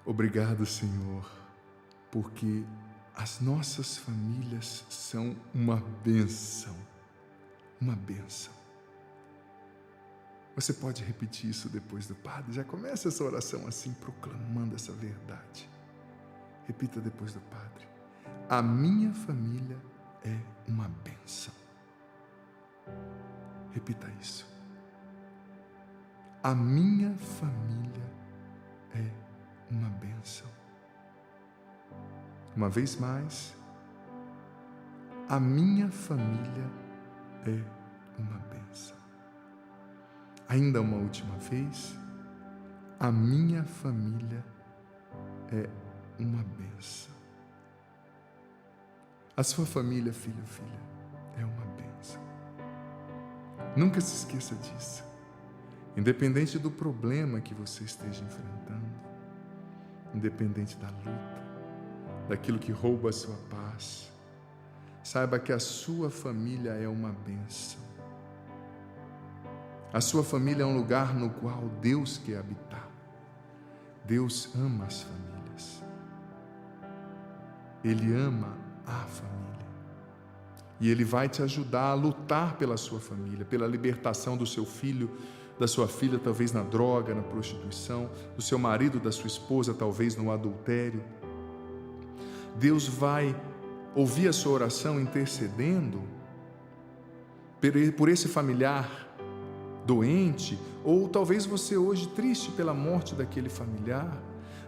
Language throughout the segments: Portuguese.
Obrigado, Senhor, porque as nossas famílias são uma bênção. Uma bênção. Você pode repetir isso depois do Padre? Já começa essa oração assim, proclamando essa verdade. Repita depois do Padre. A minha família é uma bênção. Repita isso. A minha família é uma bênção. Uma vez mais, a minha família é uma bênção. Ainda uma última vez, a minha família é uma bênção. A sua família, filho, filha, é uma bênção. Nunca se esqueça disso. Independente do problema que você esteja enfrentando, independente da luta, daquilo que rouba a sua paz, saiba que a sua família é uma bênção. A sua família é um lugar no qual Deus quer habitar. Deus ama as famílias. Ele ama a família. E Ele vai te ajudar a lutar pela sua família, pela libertação do seu filho, da sua filha, talvez na droga, na prostituição, do seu marido, da sua esposa, talvez no adultério. Deus vai ouvir a sua oração intercedendo por esse familiar doente, ou talvez você hoje triste pela morte daquele familiar,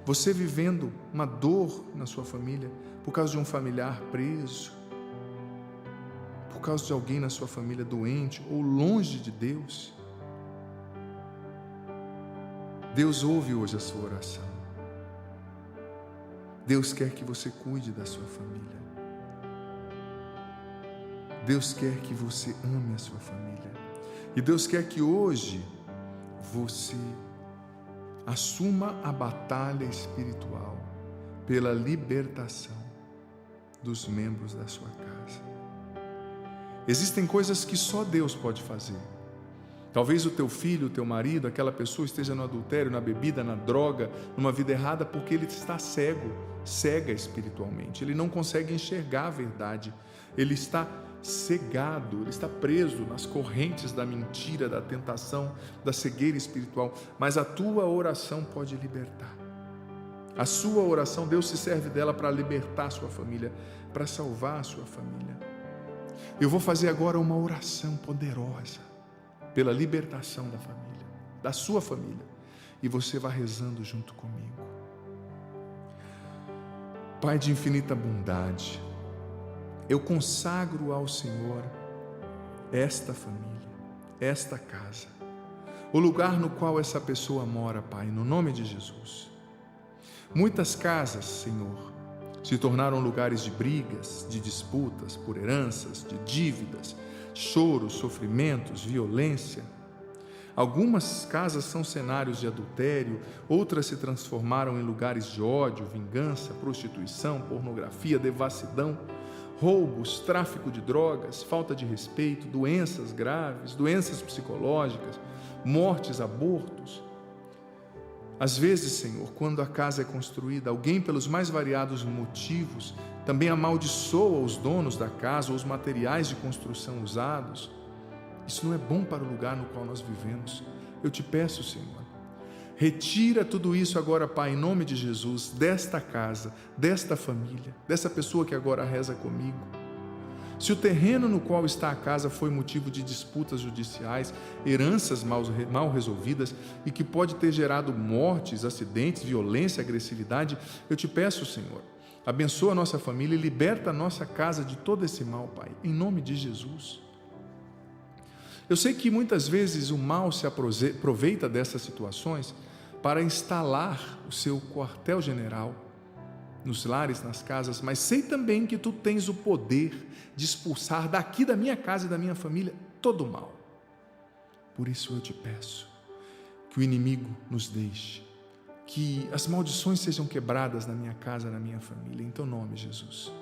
você vivendo uma dor na sua família por causa de um familiar preso, por causa de alguém na sua família doente ou longe de Deus. Deus ouve hoje a sua oração. Deus quer que você cuide da sua família. Deus quer que você ame a sua família. E Deus quer que hoje você assuma a batalha espiritual pela libertação dos membros da sua casa. Existem coisas que só Deus pode fazer. Talvez o teu filho, o teu marido, aquela pessoa esteja no adultério, na bebida, na droga, numa vida errada, porque ele está cega espiritualmente. Ele não consegue enxergar a verdade. Ele está cegado, ele está preso nas correntes da mentira, da tentação, da cegueira espiritual. Mas a tua oração pode libertar. A sua oração, Deus se serve dela para libertar a sua família, para salvar a sua família. Eu vou fazer agora uma oração poderosa pela libertação da família, da sua família, e você vai rezando junto comigo. Pai de infinita bondade, eu consagro ao Senhor esta família, esta casa, o lugar no qual essa pessoa mora, Pai, no nome de Jesus. Muitas casas, Senhor, se tornaram lugares de brigas, de disputas por heranças, de dívidas, choros, sofrimentos, violência. Algumas casas são cenários de adultério, outras se transformaram em lugares de ódio, vingança, prostituição, pornografia, devassidão, roubos, tráfico de drogas, falta de respeito, doenças graves, doenças psicológicas, mortes, abortos. Às vezes, Senhor, quando a casa é construída, alguém, pelos mais variados motivos, também amaldiçoa os donos da casa ou os materiais de construção usados. Isso não é bom para o lugar no qual nós vivemos. Eu te peço, Senhor, retira tudo isso agora, Pai, em nome de Jesus, desta casa, desta família, dessa pessoa que agora reza comigo. Se o terreno no qual está a casa foi motivo de disputas judiciais, heranças mal resolvidas e que pode ter gerado mortes, acidentes, violência, agressividade, eu te peço, Senhor, abençoa a nossa família e liberta a nossa casa de todo esse mal, Pai, em nome de Jesus. Eu sei que muitas vezes o mal se aproveita dessas situações para instalar o seu quartel-general nos lares, nas casas, mas sei também que tu tens o poder de expulsar daqui da minha casa e da minha família todo o mal. Por isso eu te peço que o inimigo nos deixe, que as maldições sejam quebradas na minha casa, na minha família, em teu nome, Jesus.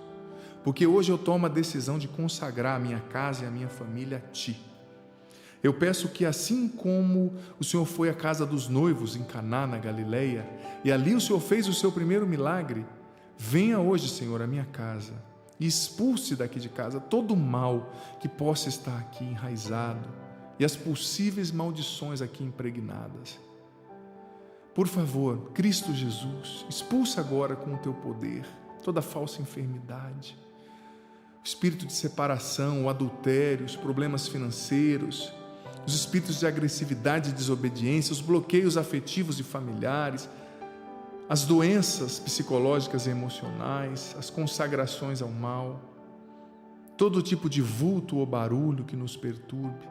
Porque hoje eu tomo a decisão de consagrar a minha casa e a minha família a ti. Eu peço que assim como o Senhor foi à casa dos noivos em Caná, na Galileia, e ali o Senhor fez o seu primeiro milagre, venha hoje, Senhor, à minha casa e expulse daqui de casa todo o mal que possa estar aqui enraizado e as possíveis maldições aqui impregnadas. Por favor, Cristo Jesus, expulsa agora com o teu poder toda falsa enfermidade, o espírito de separação, o adultério, os problemas financeiros, os espíritos de agressividade e desobediência, os bloqueios afetivos e familiares, as doenças psicológicas e emocionais, as consagrações ao mal, todo tipo de vulto ou barulho que nos perturbe.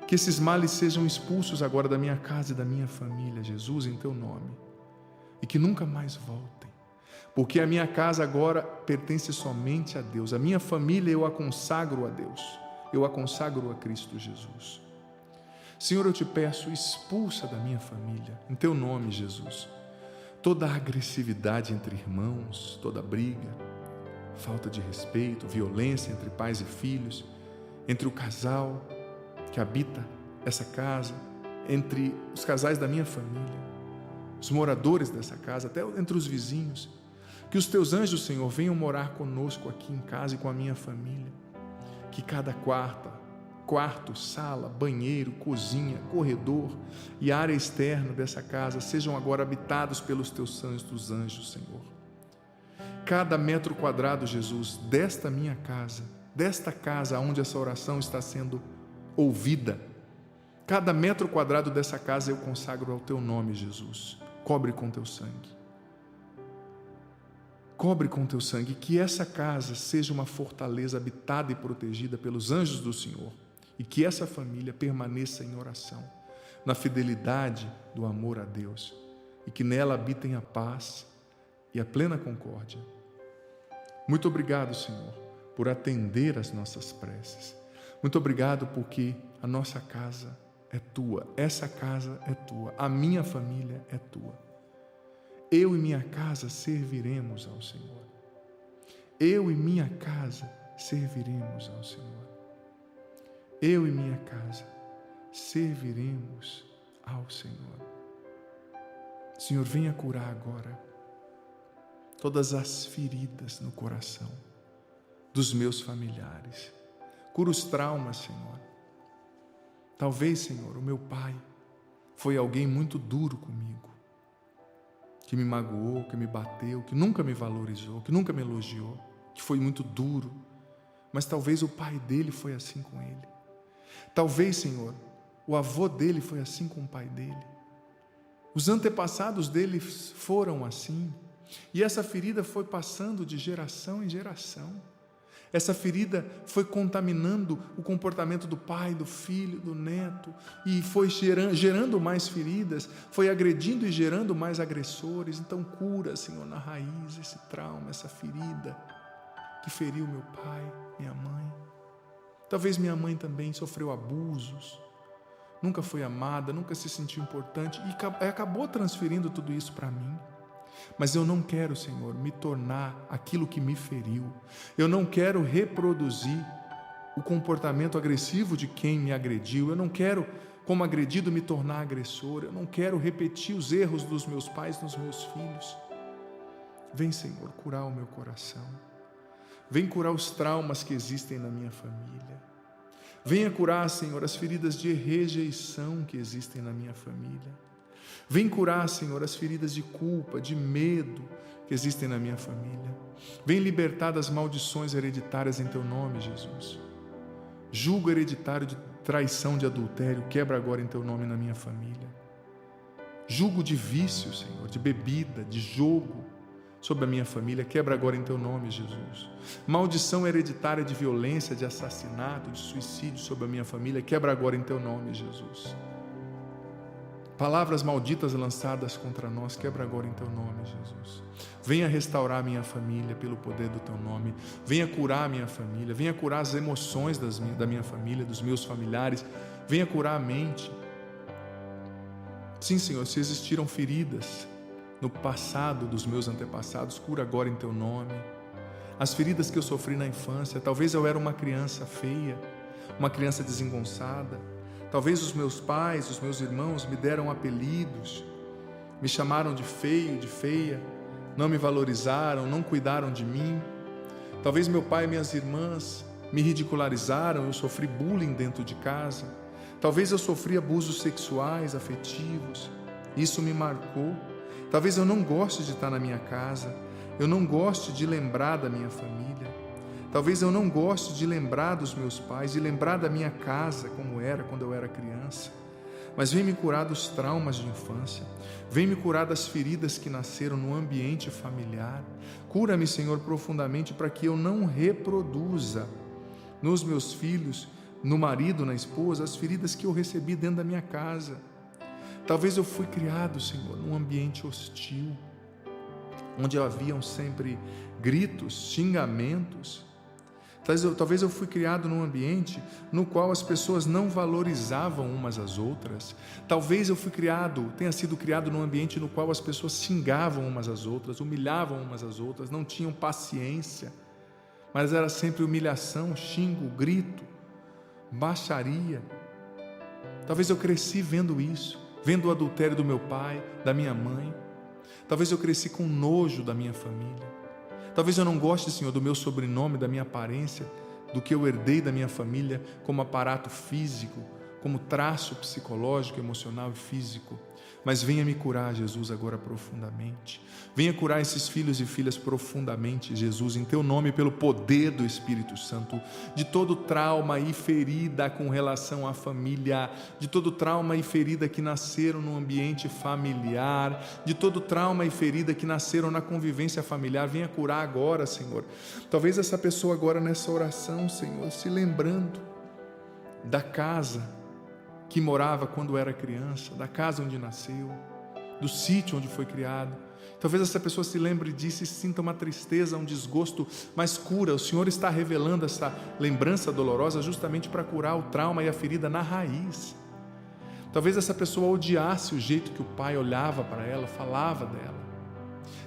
Que esses males sejam expulsos agora da minha casa e da minha família, Jesus, em teu nome, e que nunca mais voltem, porque a minha casa agora pertence somente a Deus, a minha família eu a consagro a Deus, eu a consagro a Cristo Jesus. Senhor, eu te peço, expulsa da minha família, em teu nome, Jesus, toda a agressividade entre irmãos, toda briga, falta de respeito, violência entre pais e filhos, entre o casal que habita essa casa, entre os casais da minha família, os moradores dessa casa, até entre os vizinhos. Que os teus anjos, Senhor, venham morar conosco aqui em casa e com a minha família. Que cada quarto, sala, banheiro, cozinha, corredor e área externa dessa casa sejam agora habitados pelos teus santos anjos, Senhor. Cada metro quadrado, Jesus, desta minha casa, desta casa onde essa oração está sendo ouvida, cada metro quadrado dessa casa eu consagro ao teu nome, Jesus. Cobre com teu sangue. Cobre com teu sangue, que essa casa seja uma fortaleza habitada e protegida pelos anjos do Senhor, e que essa família permaneça em oração, na fidelidade do amor a Deus, e que nela habitem a paz e a plena concórdia. Muito obrigado, Senhor, por atender às nossas preces. Muito obrigado porque a nossa casa é tua, essa casa é tua, a minha família é tua. Eu e minha casa serviremos ao Senhor. Eu e minha casa serviremos ao Senhor. Eu e minha casa serviremos ao Senhor. Senhor, venha curar agora todas as feridas no coração dos meus familiares. Cura os traumas, Senhor. Talvez, Senhor, o meu pai foi alguém muito duro comigo, que me magoou, que me bateu, que nunca me valorizou, que nunca me elogiou, que foi muito duro. Mas talvez o pai dele foi assim com ele. Talvez, Senhor, o avô dele foi assim com o pai dele. Os antepassados dele foram assim. E essa ferida foi passando de geração em geração. Essa ferida foi contaminando o comportamento do pai, do filho, do neto, e foi gerando mais feridas, foi agredindo e gerando mais agressores. Então cura, Senhor, na raiz esse trauma, essa ferida que feriu meu pai, minha mãe. Talvez minha mãe também sofreu abusos, nunca foi amada, nunca se sentiu importante e acabou transferindo tudo isso para mim. Mas eu não quero, Senhor, me tornar aquilo que me feriu. Eu não quero reproduzir o comportamento agressivo de quem me agrediu. Eu não quero, como agredido, me tornar agressor. Eu não quero repetir os erros dos meus pais nos meus filhos. Vem, Senhor, curar o meu coração. Vem curar os traumas que existem na minha família. Venha curar, Senhor, as feridas de rejeição que existem na minha família. Vem curar, Senhor, as feridas de culpa, de medo que existem na minha família. Vem libertar das maldições hereditárias em teu nome, Jesus. Jugo hereditário de traição, de adultério, quebra agora em teu nome na minha família. Jugo de vício, Senhor, de bebida, de jogo sobre a minha família, quebra agora em teu nome, Jesus. Maldição hereditária de violência, de assassinato, de suicídio sobre a minha família, quebra agora em teu nome, Jesus. Palavras malditas lançadas contra nós, quebra agora em teu nome, Jesus. Venha restaurar a minha família pelo poder do teu nome. Venha curar a minha família. Venha curar as emoções da minha família, dos meus familiares. Venha curar a mente. Sim, Senhor, se existiram feridas no passado dos meus antepassados, cura agora em teu nome. As feridas que eu sofri na infância, talvez eu era uma criança feia, uma criança desengonçada. Talvez os meus pais, os meus irmãos me deram apelidos, me chamaram de feio, de feia, não me valorizaram, não cuidaram de mim. Talvez meu pai e minhas irmãs me ridicularizaram, eu sofri bullying dentro de casa. Talvez eu sofri abusos sexuais, afetivos, isso me marcou. Talvez eu não goste de estar na minha casa, eu não goste de lembrar da minha família. Talvez eu não goste de lembrar dos meus pais, de lembrar da minha casa como era quando eu era criança. Mas vem me curar dos traumas de infância, vem me curar das feridas que nasceram no ambiente familiar. Cura-me, Senhor, profundamente, para que eu não reproduza nos meus filhos, no marido, na esposa, as feridas que eu recebi dentro da minha casa. Talvez eu fui criado, Senhor, num ambiente hostil, onde haviam sempre gritos, xingamentos. Talvez eu fui criado num ambiente no qual as pessoas não valorizavam umas às outras. Talvez eu tenha sido criado num ambiente no qual as pessoas xingavam umas às outras, humilhavam umas às outras, não tinham paciência, mas era sempre humilhação, xingo, grito, baixaria. Talvez eu cresci vendo isso, vendo o adultério do meu pai, da minha mãe. Talvez eu cresci com nojo da minha família. Talvez eu não goste, Senhor, do meu sobrenome, da minha aparência, do que eu herdei da minha família como aparato físico, como traço psicológico, emocional e físico. Mas venha me curar, Jesus, agora profundamente. Venha curar esses filhos e filhas profundamente, Jesus, em Teu nome, pelo poder do Espírito Santo, de todo trauma e ferida com relação à família, de todo trauma e ferida que nasceram no ambiente familiar, de todo trauma e ferida que nasceram na convivência familiar. Venha curar agora, Senhor. Talvez essa pessoa agora nessa oração, Senhor, se lembrando da casa que morava quando era criança, da casa onde nasceu, do sítio onde foi criado. Talvez essa pessoa se lembre disso e sinta uma tristeza, um desgosto, mas cura. O Senhor está revelando essa lembrança dolorosa justamente para curar o trauma e a ferida na raiz. Talvez essa pessoa odiasse o jeito que o pai olhava para ela, falava dela.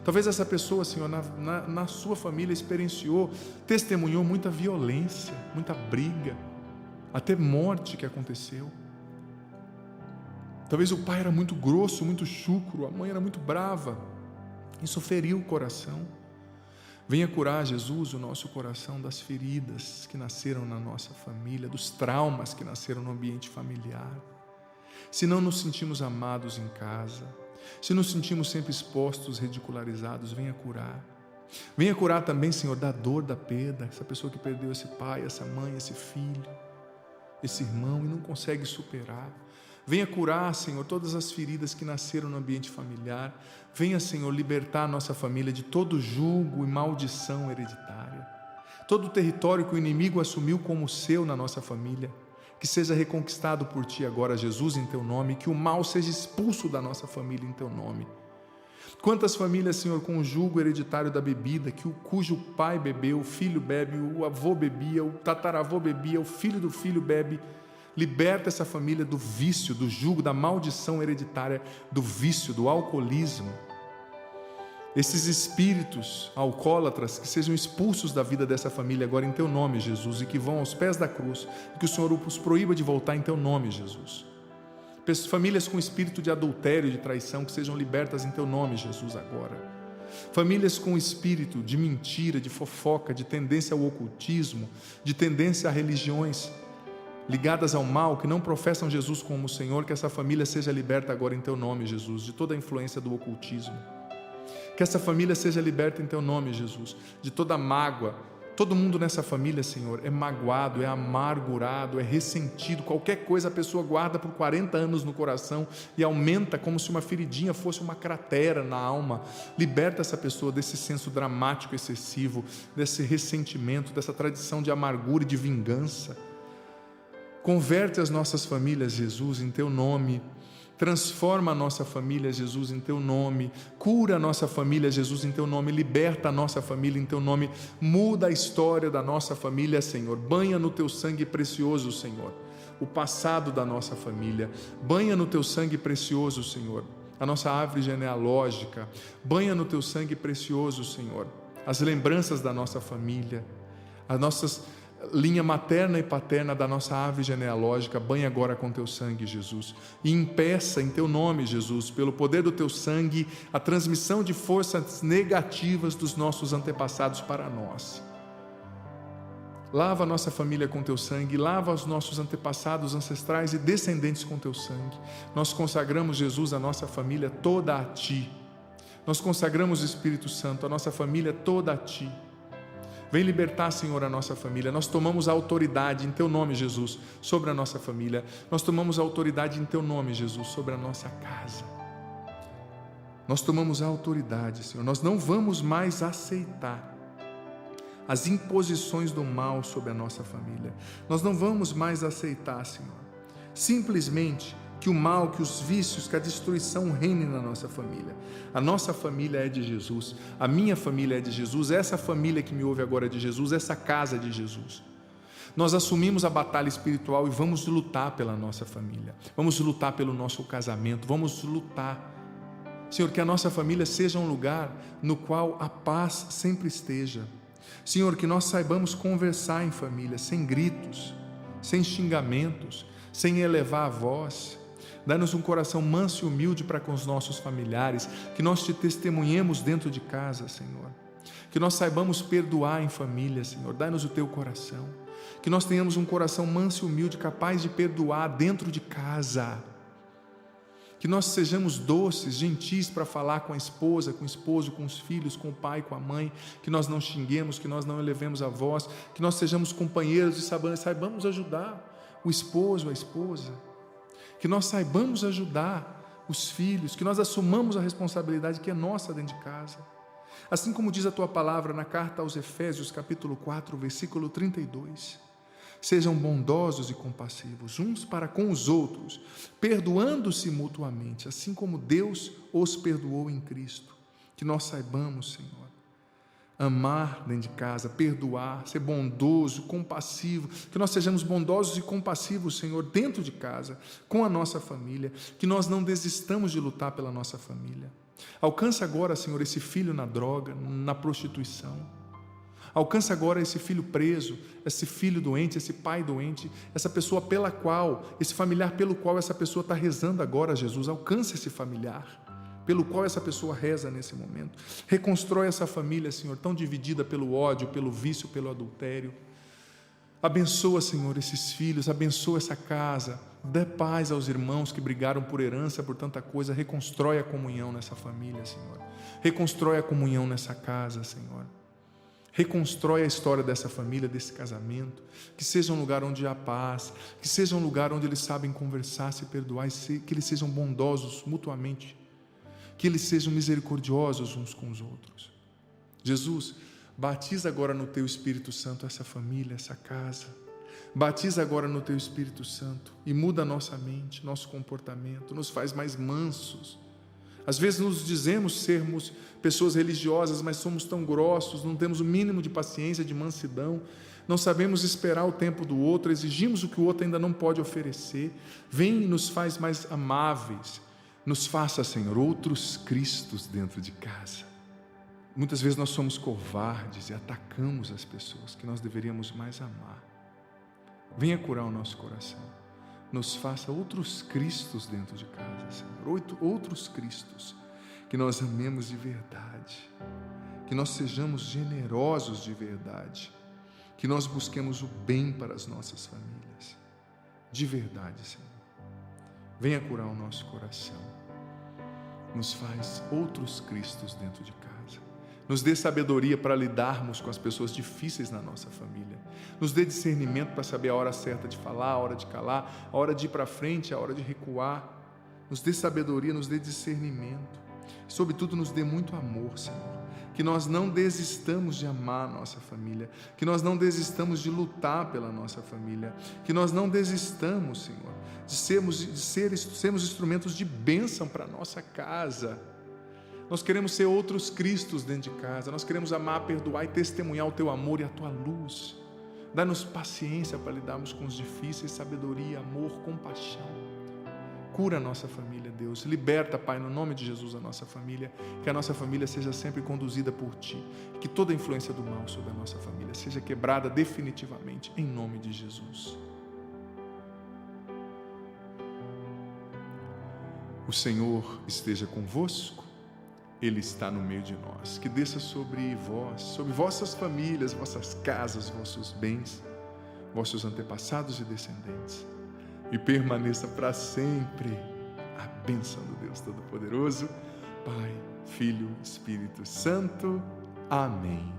Talvez essa pessoa, Senhor, na sua família experienciou, testemunhou muita violência, muita briga, até morte que aconteceu. Talvez o pai era muito grosso, muito chucro, a mãe era muito brava. Isso feriu o coração. Venha curar, Jesus, o nosso coração das feridas que nasceram na nossa família, dos traumas que nasceram no ambiente familiar. Se não nos sentimos amados em casa, se nos sentimos sempre expostos, ridicularizados, venha curar. Venha curar também, Senhor, da dor, da perda, essa pessoa que perdeu esse pai, essa mãe, esse filho, esse irmão e não consegue superar. Venha curar, Senhor, todas as feridas que nasceram no ambiente familiar. Venha, Senhor, libertar a nossa família de todo jugo e maldição hereditária. Todo o território que o inimigo assumiu como seu na nossa família, que seja reconquistado por Ti agora, Jesus, em Teu nome, que o mal seja expulso da nossa família em Teu nome. Quantas famílias, Senhor, com o jugo hereditário da bebida, cujo pai bebeu, o filho bebe, o avô bebia, o tataravô bebia, o filho do filho bebe. Liberta essa família do vício, do jugo, da maldição hereditária, do vício, do alcoolismo. Esses espíritos alcoólatras que sejam expulsos da vida dessa família agora em Teu nome, Jesus, e que vão aos pés da cruz, e que o Senhor os proíba de voltar em Teu nome, Jesus. Famílias com espírito de adultério, de traição, que sejam libertas em Teu nome, Jesus, agora. Famílias com espírito de mentira, de fofoca, de tendência ao ocultismo, de tendência a religiões ligadas ao mal, que não professam Jesus como Senhor, que essa família seja liberta agora em Teu nome, Jesus, de toda a influência do ocultismo. Que essa família seja liberta em Teu nome, Jesus, de toda mágoa. Todo mundo nessa família, Senhor, é magoado, é amargurado, é ressentido. Qualquer coisa a pessoa guarda por 40 anos no coração e aumenta como se uma feridinha fosse uma cratera na alma. Liberta essa pessoa desse senso dramático excessivo, desse ressentimento, dessa tradição de amargura e de vingança. Converte as nossas famílias, Jesus, em Teu nome. Transforma a nossa família, Jesus, em Teu nome. Cura a nossa família, Jesus, em Teu nome. Liberta a nossa família em Teu nome. Muda a história da nossa família, Senhor. Banha no Teu sangue precioso, Senhor, o passado da nossa família. Banha no Teu sangue precioso, Senhor, a nossa árvore genealógica. Banha no Teu sangue precioso, Senhor, as lembranças da nossa família, as nossas linha materna e paterna da nossa árvore genealógica, banhe agora com teu sangue, Jesus, e impeça em teu nome, Jesus, pelo poder do teu sangue, a transmissão de forças negativas dos nossos antepassados para nós. Lava a nossa família com teu sangue, lava os nossos antepassados, ancestrais e descendentes com teu sangue. Nós consagramos, Jesus, a nossa família toda a ti. Nós consagramos o Espírito Santo, a nossa família toda a ti. Vem libertar, Senhor, a nossa família. Nós tomamos a autoridade em teu nome, Jesus, sobre a nossa família. Nós tomamos a autoridade em teu nome, Jesus, sobre a nossa casa. Nós tomamos a autoridade, Senhor. Nós não vamos mais aceitar as imposições do mal sobre a nossa família. Nós não vamos mais aceitar, Senhor, simplesmente que o mal, que os vícios, que a destruição reine na nossa família. A nossa família é de Jesus, a minha família é de Jesus, essa família que me ouve agora é de Jesus, essa casa é de Jesus. Nós assumimos a batalha espiritual e vamos lutar pela nossa família, vamos lutar pelo nosso casamento, vamos lutar. Senhor, que a nossa família seja um lugar no qual a paz sempre esteja. Senhor, que nós saibamos conversar em família, sem gritos, sem xingamentos, sem elevar a voz. Dá-nos um coração manso e humilde para com os nossos familiares, que nós te testemunhemos dentro de casa, Senhor. Que nós saibamos perdoar em família, Senhor. Dá-nos o teu coração. Que nós tenhamos um coração manso e humilde, capaz de perdoar dentro de casa. Que nós sejamos doces, gentis para falar com a esposa, com o esposo, com os filhos, com o pai, com a mãe. Que nós não xinguemos, que nós não elevemos a voz. Que nós sejamos companheiros e saibamos ajudar o esposo, a esposa. Que nós saibamos ajudar os filhos, que nós assumamos a responsabilidade que é nossa dentro de casa. Assim como diz a tua palavra na carta aos Efésios, capítulo 4, versículo 32. Sejam bondosos e compassivos, uns para com os outros, perdoando-se mutuamente, assim como Deus os perdoou em Cristo. Que nós saibamos, Senhor, amar dentro de casa, perdoar, ser bondoso, compassivo, que nós sejamos bondosos e compassivos, Senhor, dentro de casa, com a nossa família, que nós não desistamos de lutar pela nossa família. Alcança agora, Senhor, esse filho na droga, na prostituição. Alcança agora esse filho preso, esse filho doente, esse pai doente, essa pessoa pela qual, esse familiar pelo qual essa pessoa está rezando agora, Jesus. Alcança esse familiar pelo qual essa pessoa reza nesse momento. Reconstrói essa família, Senhor, tão dividida pelo ódio, pelo vício, pelo adultério. Abençoa, Senhor, esses filhos, abençoa essa casa, dê paz aos irmãos que brigaram por herança, por tanta coisa. Reconstrói a comunhão nessa família, Senhor. Reconstrói a comunhão nessa casa, Senhor. Reconstrói a história dessa família, desse casamento, que seja um lugar onde há paz, que seja um lugar onde eles sabem conversar, se perdoar, que eles sejam bondosos mutuamente, que eles sejam misericordiosos uns com os outros. Jesus, batiza agora no teu Espírito Santo essa família, essa casa. Batiza agora no teu Espírito Santo e muda a nossa mente, nosso comportamento, nos faz mais mansos. Às vezes nos dizemos sermos pessoas religiosas, mas somos tão grossos, não temos o mínimo de paciência, de mansidão, não sabemos esperar o tempo do outro, exigimos o que o outro ainda não pode oferecer. Vem e nos faz mais amáveis. Nos faça, Senhor, outros Cristos dentro de casa. Muitas vezes nós somos covardes e atacamos as pessoas que nós deveríamos mais amar. Venha curar o nosso coração. Nos faça outros Cristos dentro de casa, Senhor. Outros Cristos. Que nós amemos de verdade. Que nós sejamos generosos de verdade. Que nós busquemos o bem para as nossas famílias. De verdade, Senhor. Venha curar o nosso coração. Nos faz outros Cristos dentro de casa. Nos dê sabedoria para lidarmos com as pessoas difíceis na nossa família. Nos dê discernimento para saber a hora certa de falar, a hora de calar, a hora de ir para frente, a hora de recuar. Nos dê sabedoria, nos dê discernimento. E, sobretudo, nos dê muito amor, Senhor. Que nós não desistamos de amar a nossa família. Que nós não desistamos de lutar pela nossa família. Que nós não desistamos, Senhor, de sermos instrumentos de bênção para a nossa casa. Nós queremos ser outros Cristos dentro de casa. Nós queremos amar, perdoar e testemunhar o teu amor e a tua luz. Dá-nos paciência para lidarmos com os difíceis, sabedoria, amor, compaixão. cura a nossa família, Deus. Liberta, Pai, no nome de Jesus, a nossa família. Que a nossa família seja sempre conduzida por Ti. Que toda a influência do mal sobre a nossa família seja quebrada definitivamente, em nome de Jesus. O Senhor esteja convosco. Ele está no meio de nós. Que desça sobre vós, sobre vossas famílias, vossas casas, vossos bens, vossos antepassados e descendentes. E permaneça para sempre a bênção do Deus Todo-Poderoso, Pai, Filho, Espírito Santo. Amém.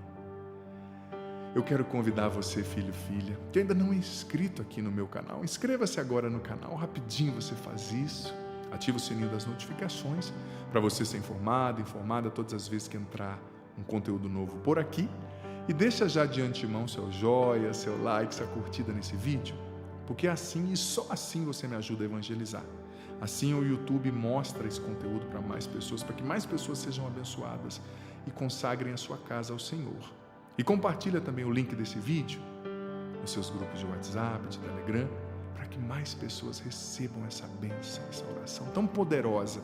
Eu quero convidar você, filho, filha, que ainda não é inscrito aqui no meu canal. Inscreva-se agora no canal, rapidinho você faz isso. Ativa o sininho das notificações para você ser informada todas as vezes que entrar um conteúdo novo por aqui. E deixa já de antemão seu joia, seu like, sua curtida nesse vídeo, porque assim e só assim você me ajuda a evangelizar. Assim o YouTube mostra esse conteúdo para mais pessoas, para que mais pessoas sejam abençoadas e consagrem a sua casa ao Senhor. E compartilha também o link desse vídeo nos seus grupos de WhatsApp, de Telegram, para que mais pessoas recebam essa bênção, essa oração tão poderosa.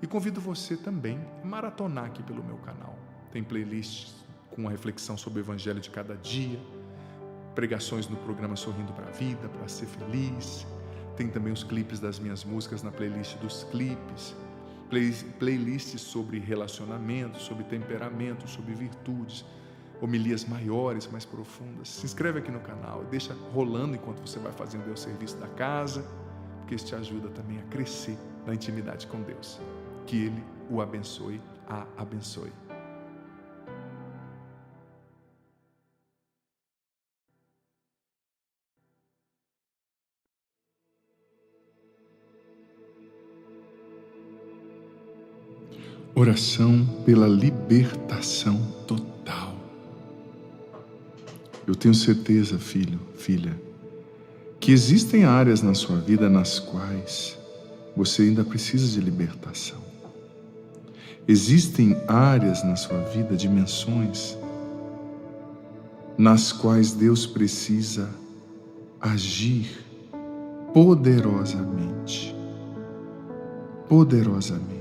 E convido você também a maratonar aqui pelo meu canal. Tem playlists com a reflexão sobre o Evangelho de cada dia, pregações no programa Sorrindo para a Vida, para ser feliz. Tem também os clipes das minhas músicas na playlist dos clipes, playlists sobre relacionamento, sobre temperamento, sobre virtudes, homilias maiores, mais profundas. Se inscreve aqui no canal e deixa rolando enquanto você vai fazendo o serviço da casa, porque isso te ajuda também a crescer na intimidade com Deus. Que Ele o abençoe, a abençoe. Oração pela libertação total. Eu tenho certeza, filho, filha, que existem áreas na sua vida nas quais você ainda precisa de libertação. Existem áreas na sua vida, dimensões, nas quais Deus precisa agir poderosamente. Poderosamente.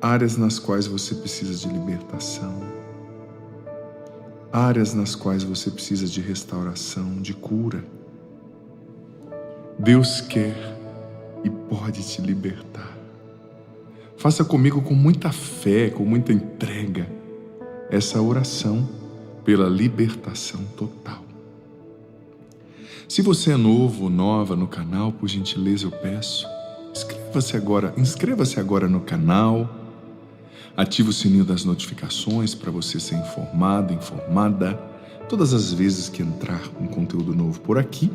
Áreas nas quais você precisa de libertação. Áreas nas quais você precisa de restauração, de cura. Deus quer e pode te libertar. Faça comigo com muita fé, com muita entrega, essa oração pela libertação total. Se você é novo ou nova no canal, por gentileza eu peço, inscreva-se agora no canal, ative o sininho das notificações para você ser informado, informada, todas as vezes que entrar um conteúdo novo por aqui.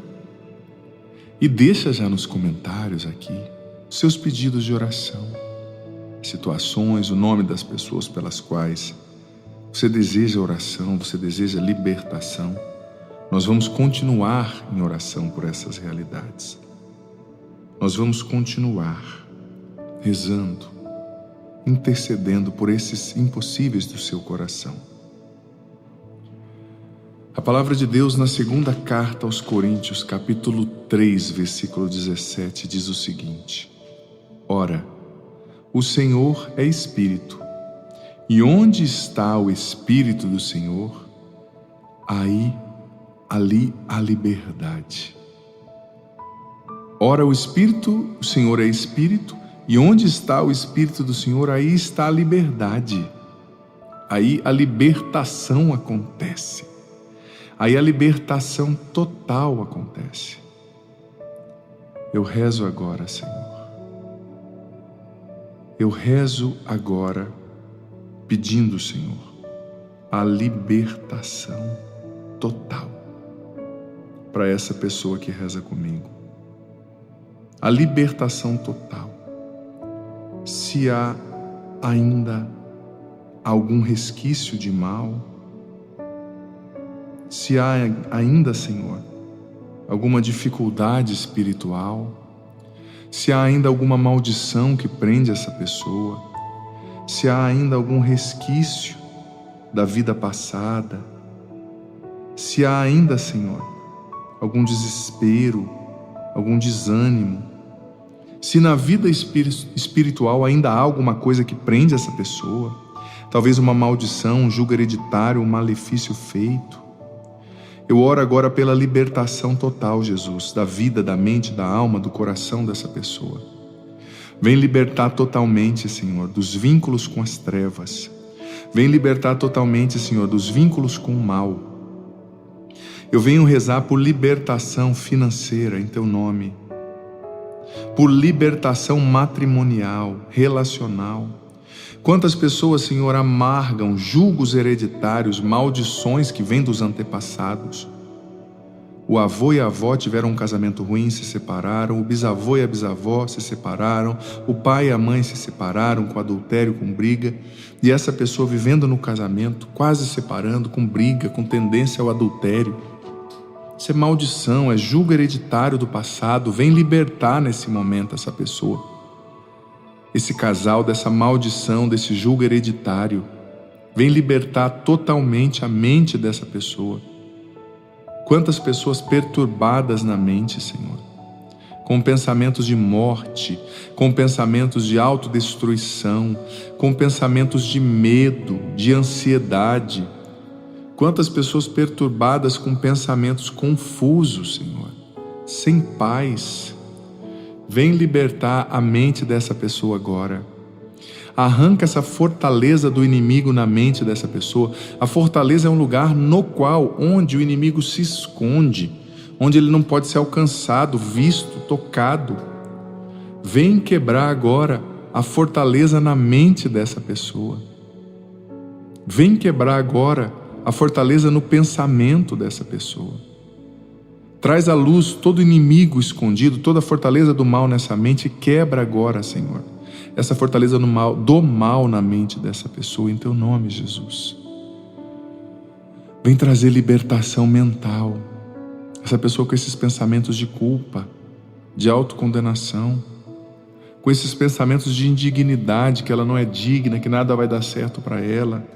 E deixa já nos comentários aqui seus pedidos de oração, situações, o nome das pessoas pelas quais você deseja oração, você deseja libertação. Nós vamos continuar em oração por essas realidades. Nós vamos continuar rezando, intercedendo por esses impossíveis do seu coração. A palavra de Deus na segunda carta aos Coríntios, capítulo 3, versículo 17, diz o seguinte: Ora, o Senhor é Espírito, e onde está o Espírito do Senhor, ali há liberdade. Ora, o Senhor é Espírito, e onde está o Espírito do Senhor, aí está a liberdade. Aí a libertação acontece. Aí a libertação total acontece. Eu rezo agora, Senhor. Eu rezo agora pedindo, Senhor, a libertação total para essa pessoa que reza comigo. A libertação total. Se há ainda algum resquício de mal, se há ainda, Senhor, alguma dificuldade espiritual, se há ainda alguma maldição que prende essa pessoa, se há ainda algum resquício da vida passada, se há ainda, Senhor, algum desespero, algum desânimo. Se na vida espiritual ainda há alguma coisa que prende essa pessoa, talvez uma maldição, um jugo hereditário, um malefício feito, eu oro agora pela libertação total, Jesus, da vida, da mente, da alma, do coração dessa pessoa. Vem libertar totalmente, Senhor, dos vínculos com as trevas. Vem libertar totalmente, Senhor, dos vínculos com o mal. Eu venho rezar por libertação financeira em Teu nome, por libertação matrimonial, relacional. Quantas pessoas, Senhor, amargam julgos hereditários, maldições que vêm dos antepassados. O avô e a avó tiveram um casamento ruim, se separaram. O bisavô e a bisavó se separaram. O pai e a mãe se separaram com adultério, com briga. E essa pessoa vivendo no casamento, quase separando, com briga, com tendência ao adultério. Isso é maldição, é jugo hereditário do passado. Vem libertar nesse momento essa pessoa, esse casal, dessa maldição, desse jugo hereditário. Vem libertar totalmente a mente dessa pessoa. Quantas pessoas perturbadas na mente, Senhor, com pensamentos de morte, com pensamentos de autodestruição, com pensamentos de medo, de ansiedade. Quantas pessoas perturbadas com pensamentos confusos, Senhor, sem paz. Vem libertar a mente dessa pessoa agora. Arranca essa fortaleza do inimigo na mente dessa pessoa. A fortaleza é um lugar no qual, onde o inimigo se esconde, onde ele não pode ser alcançado, visto, tocado. Vem quebrar agora a fortaleza na mente dessa pessoa. Vem quebrar agora a fortaleza no pensamento dessa pessoa. Traz à luz todo inimigo escondido, toda a fortaleza do mal nessa mente e quebra agora, Senhor, essa fortaleza do mal na mente dessa pessoa, em Teu nome, Jesus. Vem trazer libertação mental. Essa pessoa com esses pensamentos de culpa, de autocondenação, com esses pensamentos de indignidade, que ela não é digna, que nada vai dar certo para ela,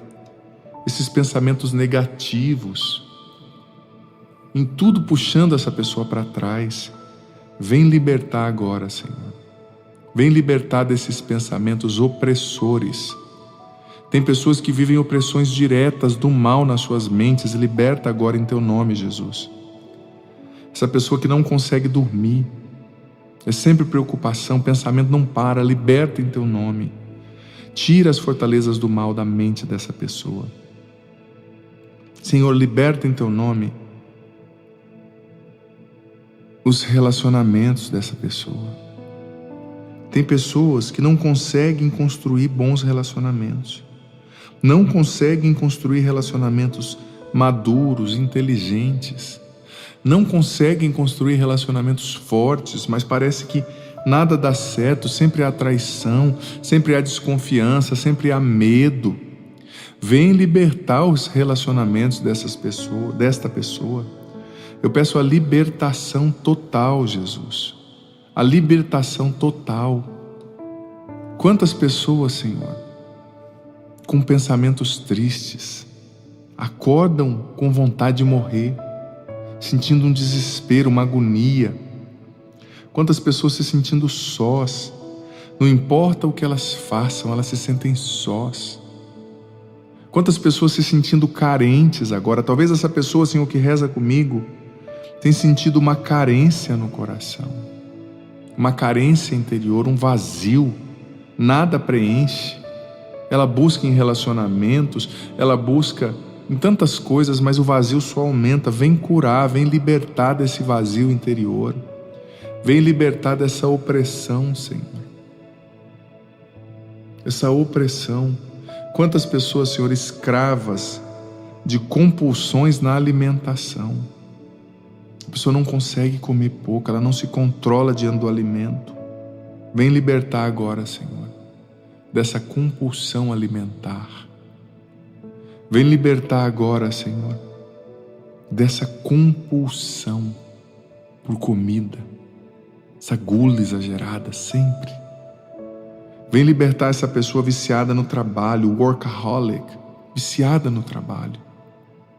esses pensamentos negativos, em tudo puxando essa pessoa para trás. Vem libertar agora, Senhor. Vem libertar desses pensamentos opressores. Tem pessoas que vivem opressões diretas do mal nas suas mentes. Liberta agora em Teu nome, Jesus. Essa pessoa que não consegue dormir, é sempre preocupação, pensamento não para. Liberta em Teu nome. Tira as fortalezas do mal da mente dessa pessoa. Senhor, liberta em Teu nome os relacionamentos dessa pessoa. Tem pessoas que não conseguem construir bons relacionamentos, não conseguem construir relacionamentos maduros, inteligentes, não conseguem construir relacionamentos fortes, mas parece que nada dá certo, sempre há traição, sempre há desconfiança, sempre há medo. Vem libertar os relacionamentos desta pessoa. Eu peço a libertação total, Jesus. A libertação total. Quantas pessoas, Senhor, com pensamentos tristes, acordam com vontade de morrer, sentindo um desespero, uma agonia. Quantas pessoas se sentindo sós. Não importa o que elas façam, elas se sentem sós. Quantas pessoas se sentindo carentes agora. Talvez essa pessoa, Senhor, que reza comigo, tem sentido uma carência no coração, uma carência interior, um vazio, nada preenche. Ela busca em relacionamentos, ela busca em tantas coisas, mas o vazio só aumenta. Vem curar, vem libertar desse vazio interior, vem libertar dessa opressão, Senhor, essa opressão. Quantas pessoas, Senhor, escravas de compulsões na alimentação. A pessoa não consegue comer pouco, ela não se controla diante do alimento. Vem libertar agora, Senhor, dessa compulsão alimentar. Vem libertar agora, Senhor, dessa compulsão por comida, essa gula exagerada sempre. Vem libertar essa pessoa viciada no trabalho, workaholic, viciada no trabalho.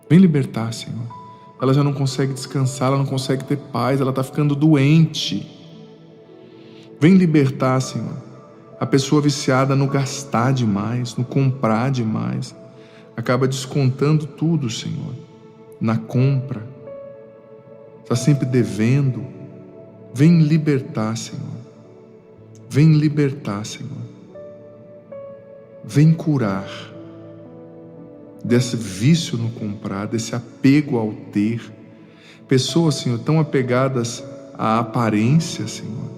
Vem libertar, Senhor. ela já não consegue descansar, ela não consegue ter paz, ela está ficando doente. Vem libertar, Senhor, a pessoa viciada no gastar demais, no comprar demais, acaba descontando tudo, Senhor, na compra, está sempre devendo. Vem libertar, Senhor, vem libertar, Senhor, vem curar desse vício no comprar, desse apego ao ter. Pessoas, Senhor, tão apegadas à aparência, Senhor.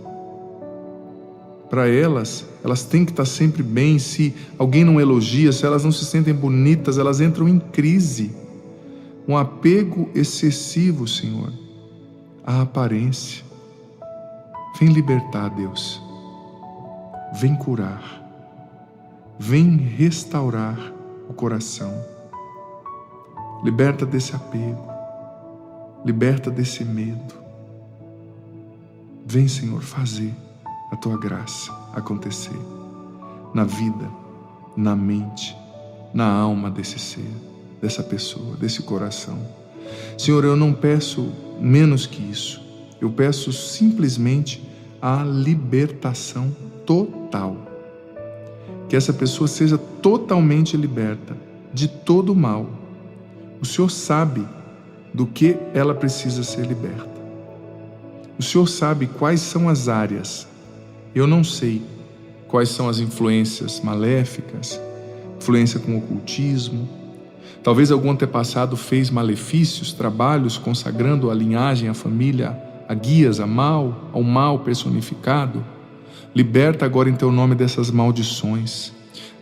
Para elas têm que estar sempre bem. Se alguém não elogia, se elas não se sentem bonitas, elas entram em crise. Um apego excessivo, Senhor, à aparência. Vem libertar, Deus. Vem curar. Vem restaurar o coração. Liberta desse apego. Liberta desse medo. Vem, Senhor, fazer a Tua graça acontecer na vida, na mente, na alma desse ser, dessa pessoa, desse coração. Senhor, eu não peço menos que isso. Eu peço simplesmente a libertação total. Que essa pessoa seja totalmente liberta de todo o mal. O Senhor sabe do que ela precisa ser liberta. O Senhor sabe quais são as áreas. Eu não sei quais são as influências maléficas, influência com o ocultismo. Talvez algum antepassado fez malefícios, trabalhos consagrando a linhagem, a família, a guias, ao mal personificado. Liberta agora em Teu nome dessas maldições.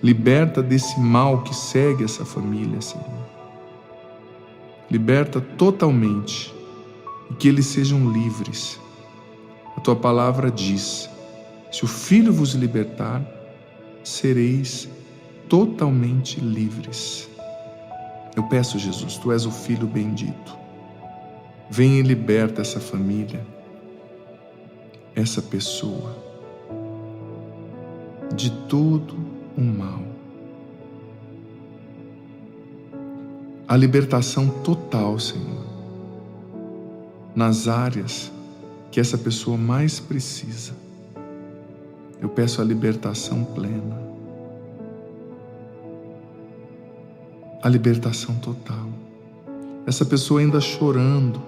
Liberta desse mal que segue essa família, Senhor. Liberta totalmente e que eles sejam livres. A Tua palavra diz: se o Filho vos libertar, sereis totalmente livres. Eu peço, Jesus, Tu és o Filho bendito. Vem e liberta essa família, essa pessoa, de todo o mal. A libertação total, Senhor, nas áreas que essa pessoa mais precisa. Eu peço a libertação plena, a libertação total. Essa pessoa ainda chorando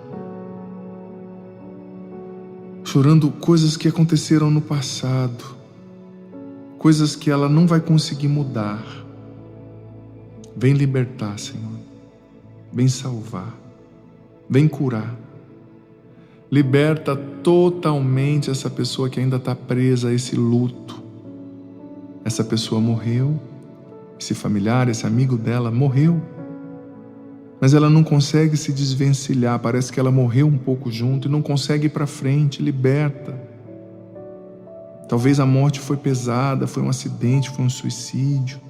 coisas que aconteceram no passado, coisas que ela não vai conseguir mudar. Vem libertar, Senhor. Vem salvar. Vem curar. Liberta totalmente essa pessoa que ainda está presa a esse luto. Essa pessoa morreu, esse familiar, esse amigo dela morreu, mas ela não consegue se desvencilhar, parece que ela morreu um pouco junto e não consegue ir para frente. Liberta. Talvez a morte foi pesada, foi um acidente, foi um suicídio,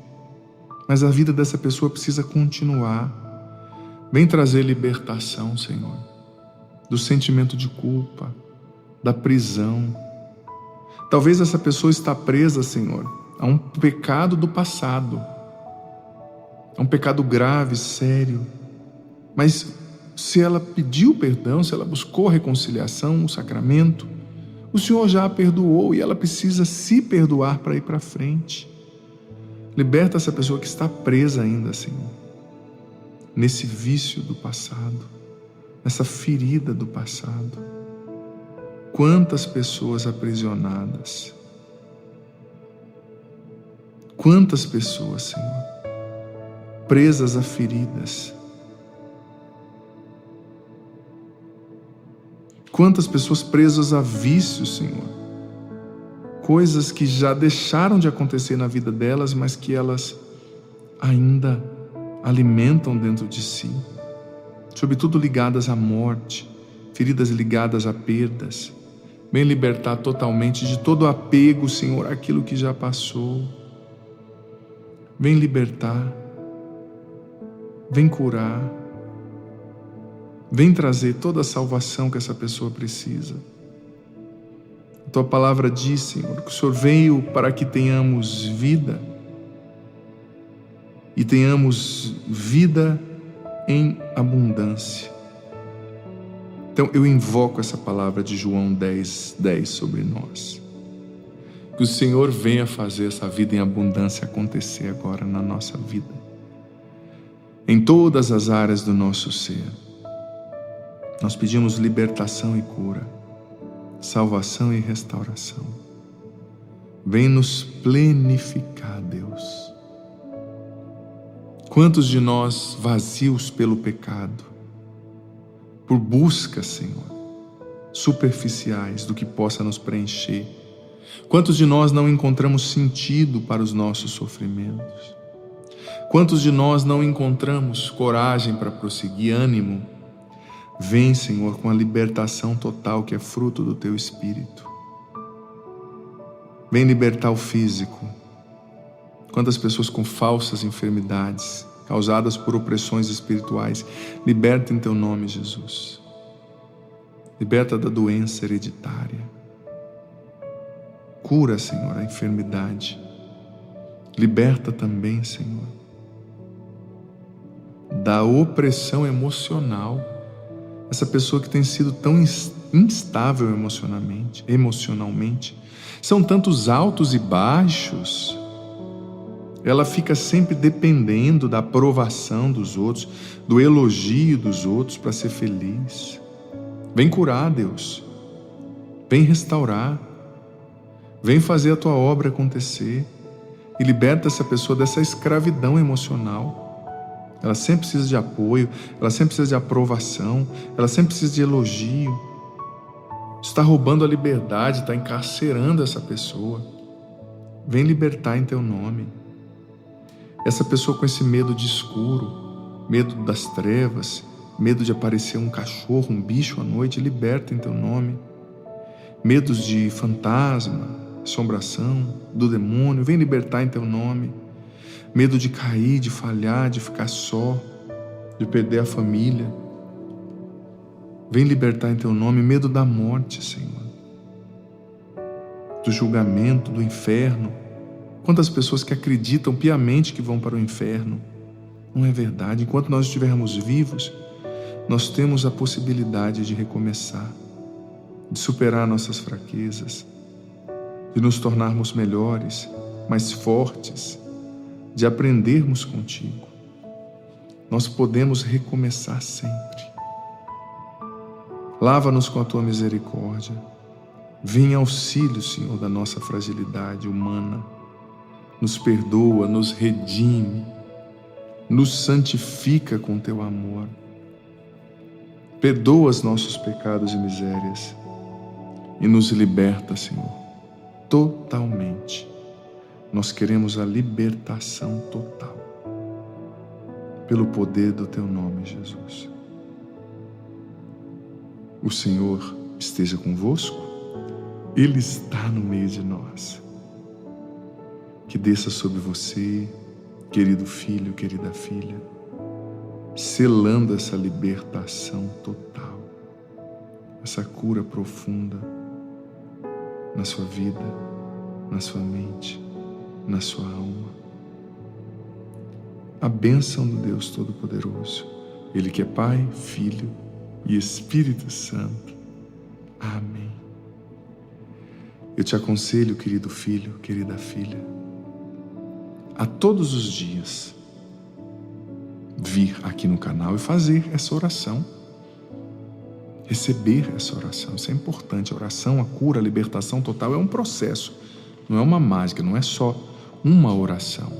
mas a vida dessa pessoa precisa continuar. Vem trazer libertação, Senhor, do sentimento de culpa, da prisão. Talvez essa pessoa está presa, Senhor, a um pecado do passado, a um pecado grave, sério, mas se ela pediu perdão, se ela buscou reconciliação, o sacramento, o Senhor já a perdoou e ela precisa se perdoar para ir para frente. Liberta essa pessoa que está presa ainda, Senhor, nesse vício do passado, nessa ferida do passado. Quantas pessoas aprisionadas, quantas pessoas, Senhor, presas a feridas, quantas pessoas presas a vícios, Senhor, coisas que já deixaram de acontecer na vida delas, mas que elas ainda alimentam dentro de si, sobretudo ligadas à morte, feridas ligadas a perdas. Vem libertar totalmente de todo apego, Senhor, àquilo que já passou. Vem libertar, vem curar, vem trazer toda a salvação que essa pessoa precisa. A Tua palavra diz, Senhor, que o Senhor veio para que tenhamos vida, e tenhamos vida em abundância. Então eu invoco essa palavra de João 10:10 sobre nós. Que o Senhor venha fazer essa vida em abundância acontecer agora na nossa vida, em todas as áreas do nosso ser. Nós pedimos libertação e cura, salvação e restauração. Vem nos plenificar, Deus. Quantos de nós vazios pelo pecado, por busca, Senhor, superficiais do que possa nos preencher? Quantos de nós não encontramos sentido para os nossos sofrimentos? Quantos de nós não encontramos coragem para prosseguir, ânimo? Vem, Senhor, com a libertação total que é fruto do Teu Espírito. Vem libertar o físico. Quantas pessoas com falsas enfermidades, causadas por opressões espirituais, liberta em Teu nome, Jesus. Liberta da doença hereditária. Cura, Senhor, a enfermidade. Liberta também, Senhor, da opressão emocional. Essa pessoa que tem sido tão instável emocionalmente, são tantos altos e baixos, ela fica sempre dependendo da aprovação dos outros, do elogio dos outros para ser feliz. Vem curar, Deus. Vem restaurar. Vem fazer a Tua obra acontecer e liberta essa pessoa dessa escravidão emocional. Ela sempre precisa de apoio, ela sempre precisa de aprovação, ela sempre precisa de elogio. Está roubando a liberdade, está encarcerando essa pessoa. Vem libertar em Teu nome. Essa pessoa com esse medo de escuro, medo das trevas, medo de aparecer um cachorro, um bicho à noite, liberta em Teu nome. Medos de fantasma, assombração, do demônio, vem libertar em Teu nome. Medo de cair, de falhar, de ficar só, de perder a família, vem libertar em Teu nome. Medo da morte, Senhor, do julgamento, do inferno. Quantas pessoas que acreditam piamente que vão para o inferno? Não é verdade. Enquanto nós estivermos vivos, nós temos a possibilidade de recomeçar, de superar nossas fraquezas, de nos tornarmos melhores, mais fortes, de aprendermos contigo. Nós podemos recomeçar sempre. Lava-nos com a Tua misericórdia. Vem em auxílio, Senhor, da nossa fragilidade humana. Nos perdoa, nos redime, nos santifica com Teu amor. Perdoa os nossos pecados e misérias e nos liberta, Senhor, totalmente. Nós queremos a libertação total, pelo poder do Teu nome, Jesus. O Senhor esteja convosco, Ele está no meio de nós. Que desça sobre você, querido filho, querida filha, selando essa libertação total, essa cura profunda na sua vida, na sua mente, na sua alma. A bênção do Deus Todo-Poderoso, Ele que é Pai, Filho e Espírito Santo. Amém. Eu te aconselho, querido filho, querida filha, a todos os dias vir aqui no canal e fazer essa oração, receber essa oração. Isso é importante. A oração, a cura, a libertação total é um processo, não é uma mágica, não é só uma oração.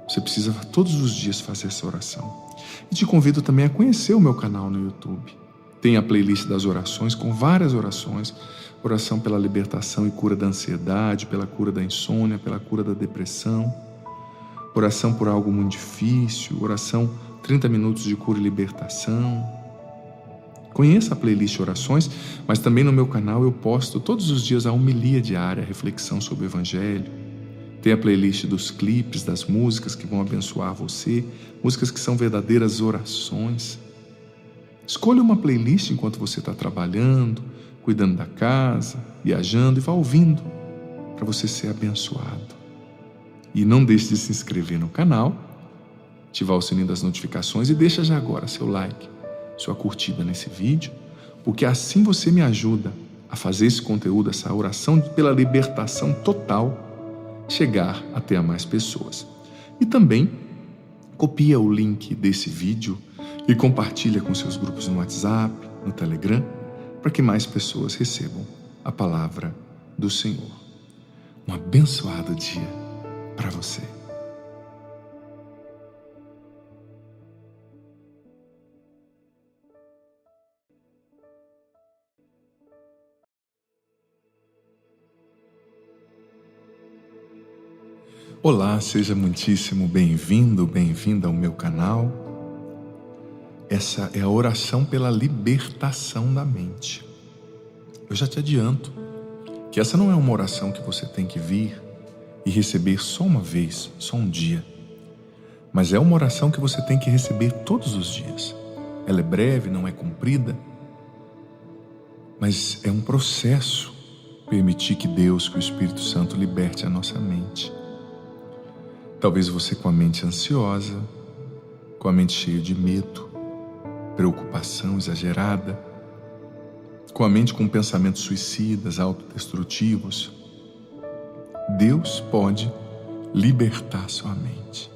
Você precisa todos os dias fazer essa oração. E te convido também a conhecer o meu canal no YouTube. Tem a playlist das orações com várias orações. Oração pela libertação e cura da ansiedade, pela cura da insônia, pela cura da depressão. Oração por algo muito difícil, oração 30 minutos de cura e libertação. Conheça a playlist Orações, mas também no meu canal eu posto todos os dias a homilia diária, a reflexão sobre o Evangelho. Tem a playlist dos clipes, das músicas que vão abençoar você, músicas que são verdadeiras orações. Escolha uma playlist enquanto você está trabalhando, cuidando da casa, viajando, e vá ouvindo para você ser abençoado. E não deixe de se inscrever no canal, ativar o sininho das notificações e deixa já agora seu like. sua curtida nesse vídeo, porque assim você me ajuda a fazer esse conteúdo, essa oração pela libertação total, chegar até a mais pessoas. E também copia o link desse vídeo e compartilha com seus grupos no WhatsApp, no Telegram, para que mais pessoas recebam a palavra do Senhor. Um abençoado dia para você. Olá, seja muitíssimo bem-vindo, bem-vinda ao meu canal. Essa é a oração pela libertação da mente. Eu já te adianto que essa não é uma oração que você tem que vir e receber só uma vez, só um dia. Mas é uma oração que você tem que receber todos os dias. Ela é breve, não é comprida, mas é um processo permitir que Deus, que o Espírito Santo liberte a nossa mente. Talvez você com a mente ansiosa, com a mente cheia de medo, preocupação exagerada, com a mente com pensamentos suicidas, autodestrutivos. Deus pode libertar sua mente.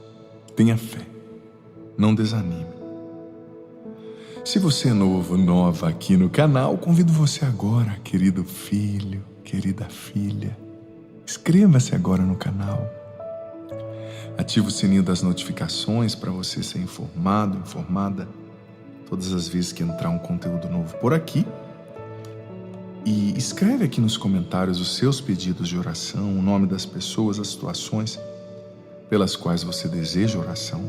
Tenha fé, não desanime. Se você é novo, nova aqui no canal, convido você agora, querido filho, querida filha, inscreva-se agora no canal. Ative o sininho das notificações para você ser informado, informada todas as vezes que entrar um conteúdo novo por aqui. E escreve aqui nos comentários os seus pedidos de oração, o nome das pessoas, as situações pelas quais você deseja oração,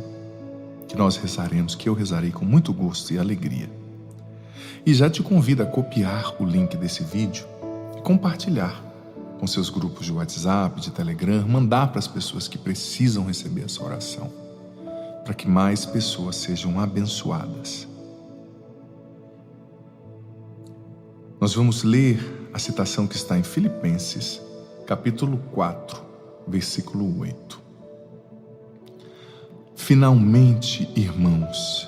que nós rezaremos, que eu rezarei com muito gosto e alegria. E já te convido a copiar o link desse vídeo e compartilhar com seus grupos de WhatsApp, de Telegram, mandar para as pessoas que precisam receber essa oração, para que mais pessoas sejam abençoadas. Nós vamos ler a citação que está em Filipenses, capítulo 4, versículo 8. Finalmente, irmãos,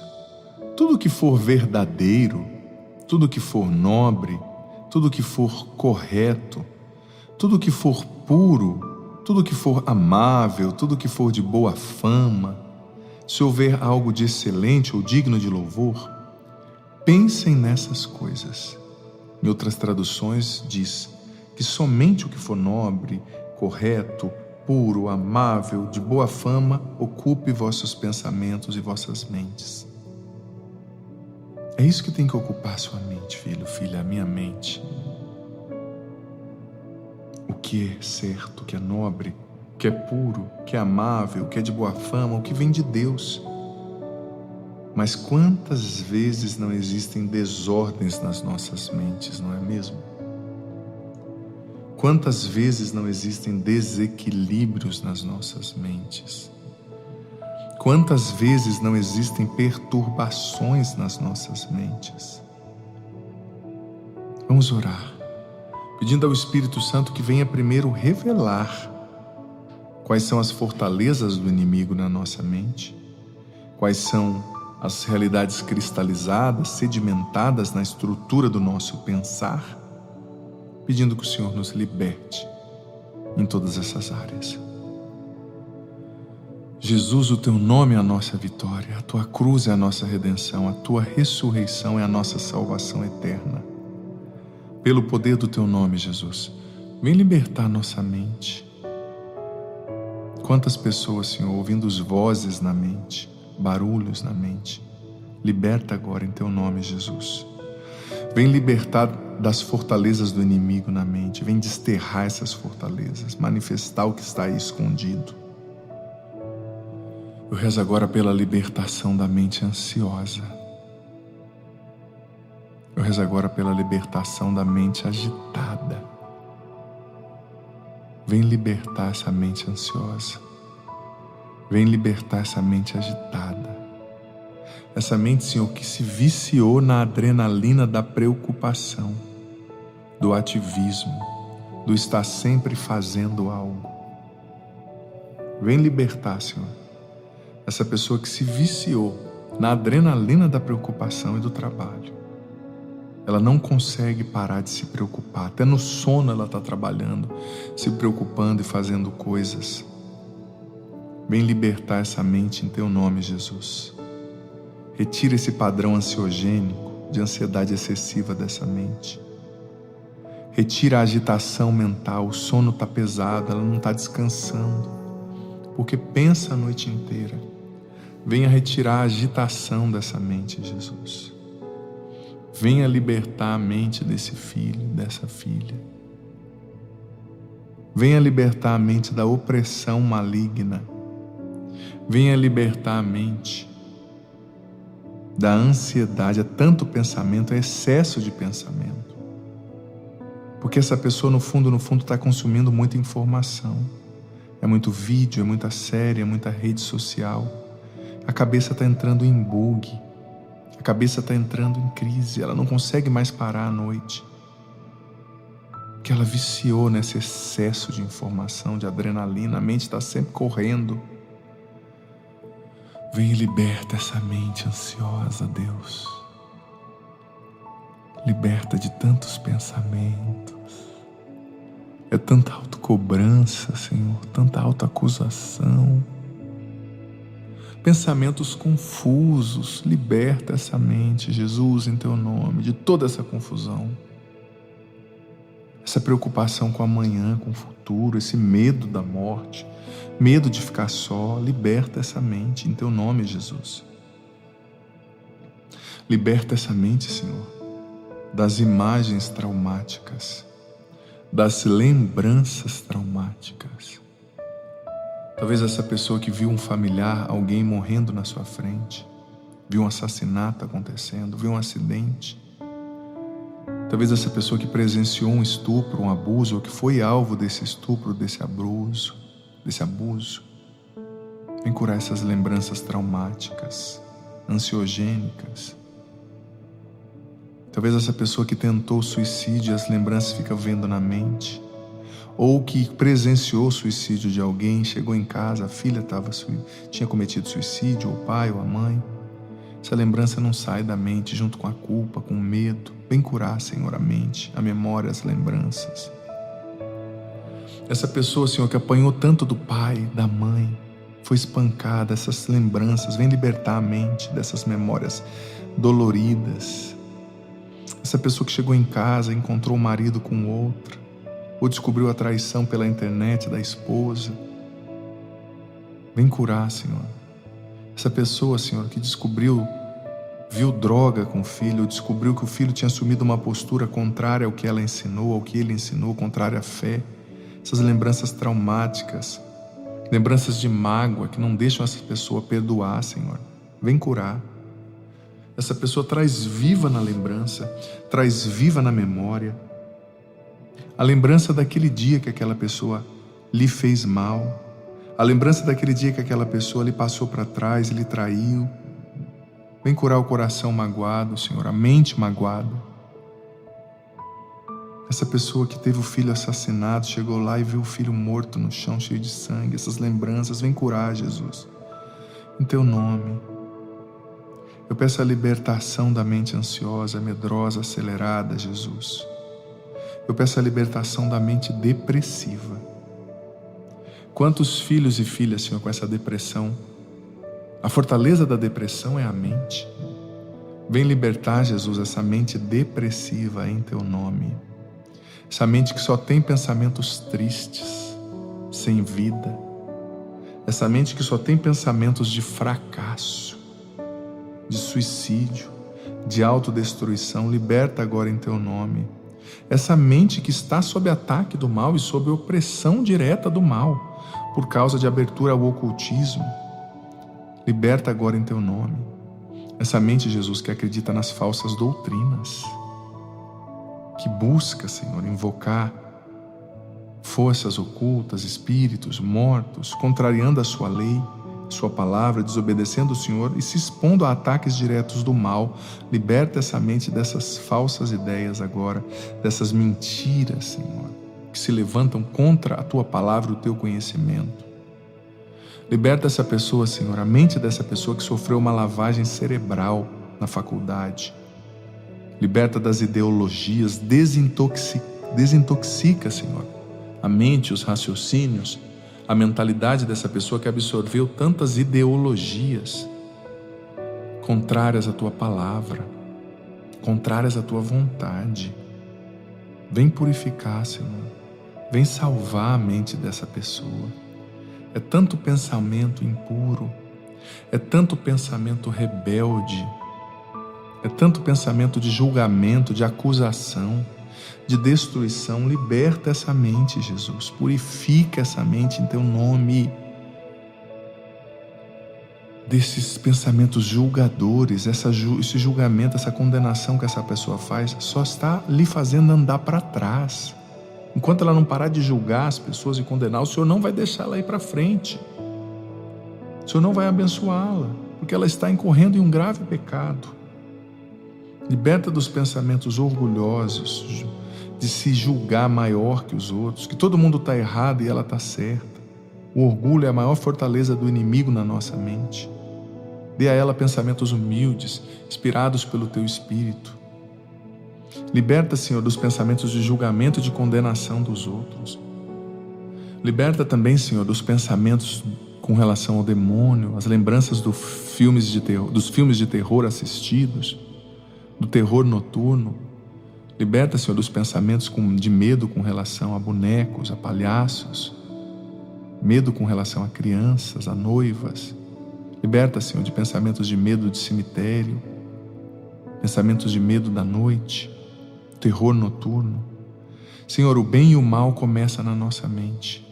tudo que for verdadeiro, tudo que for nobre, tudo que for correto, tudo que for puro, tudo que for amável, tudo que for de boa fama, se houver algo de excelente ou digno de louvor, pensem nessas coisas. Em outras traduções diz que somente o que for nobre, correto, puro, amável, de boa fama, ocupe vossos pensamentos e vossas mentes. É isso que tem que ocupar sua mente, filho, filha, a minha mente. O que é certo, o que é nobre, o que é puro, o que é amável, o que é de boa fama, o que vem de Deus. Mas quantas vezes não existem desordens nas nossas mentes, não é mesmo? Quantas vezes não existem desequilíbrios nas nossas mentes? Quantas vezes não existem perturbações nas nossas mentes? Vamos orar, pedindo ao Espírito Santo que venha primeiro revelar quais são as fortalezas do inimigo na nossa mente, quais são as realidades cristalizadas, sedimentadas na estrutura do nosso pensar, pedindo que o Senhor nos liberte em todas essas áreas. Jesus, o teu nome é a nossa vitória, a tua cruz é a nossa redenção, a tua ressurreição é a nossa salvação eterna. Pelo poder do teu nome, Jesus, vem libertar nossa mente. Quantas pessoas, Senhor, ouvindo as vozes na mente, barulhos na mente, liberta agora em teu nome, Jesus. Vem libertar das fortalezas do inimigo na mente, vem desterrar essas fortalezas, manifestar o que está aí escondido. Eu rezo agora pela libertação da mente ansiosa. Eu rezo agora pela libertação da mente agitada. Vem libertar essa mente ansiosa. Vem libertar essa mente agitada. Essa mente, Senhor, que se viciou na adrenalina da preocupação, do ativismo, do estar sempre fazendo algo. Vem libertar, Senhor, essa pessoa que se viciou na adrenalina da preocupação e do trabalho. Ela não consegue parar de se preocupar. Até no sono ela está trabalhando, se preocupando e fazendo coisas. Vem libertar essa mente em Teu nome, Jesus. Retira esse padrão ansiogênico de ansiedade excessiva dessa mente. Retira a agitação mental. O sono está pesado, ela não está descansando, porque pensa a noite inteira. Venha retirar a agitação dessa mente, Jesus. Venha libertar a mente desse filho, dessa filha. Venha libertar a mente da opressão maligna. Venha libertar a mente da ansiedade. É tanto pensamento, é excesso de pensamento. Porque essa pessoa, no fundo, está consumindo muita informação. É muito vídeo, é muita série, é muita rede social. A cabeça está entrando em bug. A cabeça está entrando em crise. Ela não consegue mais parar à noite. Porque ela viciou nesse excesso de informação, de adrenalina. A mente está sempre correndo. Vem e liberta essa mente ansiosa, Deus. Liberta de tantos pensamentos. É tanta autocobrança, Senhor, tanta autoacusação. Pensamentos confusos. Liberta essa mente, Jesus, em Teu nome, de toda essa confusão. Essa preocupação com amanhã, com o futuro, esse medo da morte, medo de ficar só. Liberta essa mente em Teu nome, Jesus. Liberta essa mente, Senhor, das imagens traumáticas, das lembranças traumáticas. Talvez essa pessoa que viu um familiar, alguém morrendo na sua frente, viu um assassinato acontecendo, viu um acidente. Talvez essa pessoa que presenciou um estupro, um abuso, ou que foi alvo desse estupro, desse abuso. Vem curar essas lembranças traumáticas, ansiogênicas. Talvez essa pessoa que tentou suicídio e as lembranças ficam vendo na mente. Ou que presenciou o suicídio de alguém, chegou em casa, a filha tinha cometido suicídio, ou o pai, ou a mãe. Essa lembrança não sai da mente junto com a culpa, com o medo. Vem curar, Senhor, a mente, a memória, as lembranças. Essa pessoa, Senhor, que apanhou tanto do pai, da mãe, foi espancada, essas lembranças, vem libertar a mente dessas memórias doloridas. Essa pessoa que chegou em casa, encontrou o marido com outra, ou descobriu a traição pela internet da esposa. Vem curar, Senhor. Essa pessoa, Senhor, que viu droga com o filho, ou descobriu que o filho tinha assumido uma postura contrária ao que ela ensinou, ao que ele ensinou, contrária à fé. Essas lembranças traumáticas, lembranças de mágoa que não deixam essa pessoa perdoar, Senhor. Vem curar. Essa pessoa traz viva na lembrança, traz viva na memória a lembrança daquele dia que aquela pessoa lhe fez mal, a lembrança daquele dia que aquela pessoa lhe passou para trás e lhe traiu. Vem curar o coração magoado, Senhor, a mente magoada. Essa pessoa que teve o filho assassinado, chegou lá e viu o filho morto no chão, cheio de sangue. Essas lembranças, vem curar, Jesus, em Teu nome. Eu peço a libertação da mente ansiosa, medrosa, acelerada, Jesus. Eu peço a libertação da mente depressiva. Quantos filhos e filhas, Senhor, com essa depressão? A fortaleza da depressão é a mente. Vem libertar, Jesus, essa mente depressiva em Teu nome. Essa mente que só tem pensamentos tristes, sem vida. Essa mente que só tem pensamentos de fracasso, de suicídio, de autodestruição. Liberta agora em Teu nome. Essa mente que está sob ataque do mal e sob opressão direta do mal, por causa de abertura ao ocultismo. Liberta agora em Teu nome. Essa mente, Jesus, que acredita nas falsas doutrinas, que busca, Senhor, invocar forças ocultas, espíritos mortos, contrariando a Sua lei, Sua palavra, desobedecendo o Senhor e se expondo a ataques diretos do mal. Liberta essa mente dessas falsas ideias agora, dessas mentiras, Senhor, que se levantam contra a Tua palavra e o Teu conhecimento. Liberta essa pessoa, Senhor, a mente dessa pessoa que sofreu uma lavagem cerebral na faculdade. Liberta das ideologias, desintoxica, Senhor, a mente, os raciocínios, a mentalidade dessa pessoa que absorveu tantas ideologias contrárias à Tua palavra, contrárias à Tua vontade. Vem purificar, Senhor. Vem salvar a mente dessa pessoa. É tanto pensamento impuro, é tanto pensamento rebelde, é tanto pensamento de julgamento, de acusação, de destruição. Liberta essa mente, Jesus. Purifica essa mente em Teu nome. Desses pensamentos julgadores, esse julgamento, essa condenação que essa pessoa faz, só está lhe fazendo andar para trás. Enquanto ela não parar de julgar as pessoas e condenar, o Senhor não vai deixar ela ir para frente. O Senhor não vai abençoá-la, porque ela está incorrendo em um grave pecado. Liberta dos pensamentos orgulhosos, de se julgar maior que os outros, que todo mundo está errado e ela está certa. O orgulho é a maior fortaleza do inimigo na nossa mente. Dê a ela pensamentos humildes, inspirados pelo Teu Espírito. Liberta, Senhor, dos pensamentos de julgamento e de condenação dos outros. Liberta também, Senhor, dos pensamentos com relação ao demônio, as lembranças dos filmes de terror assistidos, do terror noturno. Liberta, Senhor, dos pensamentos de medo com relação a bonecos, a palhaços, medo com relação a crianças, a noivas. Liberta, Senhor, de pensamentos de medo de cemitério, pensamentos de medo da noite, terror noturno. Senhor, o bem e o mal começam na nossa mente.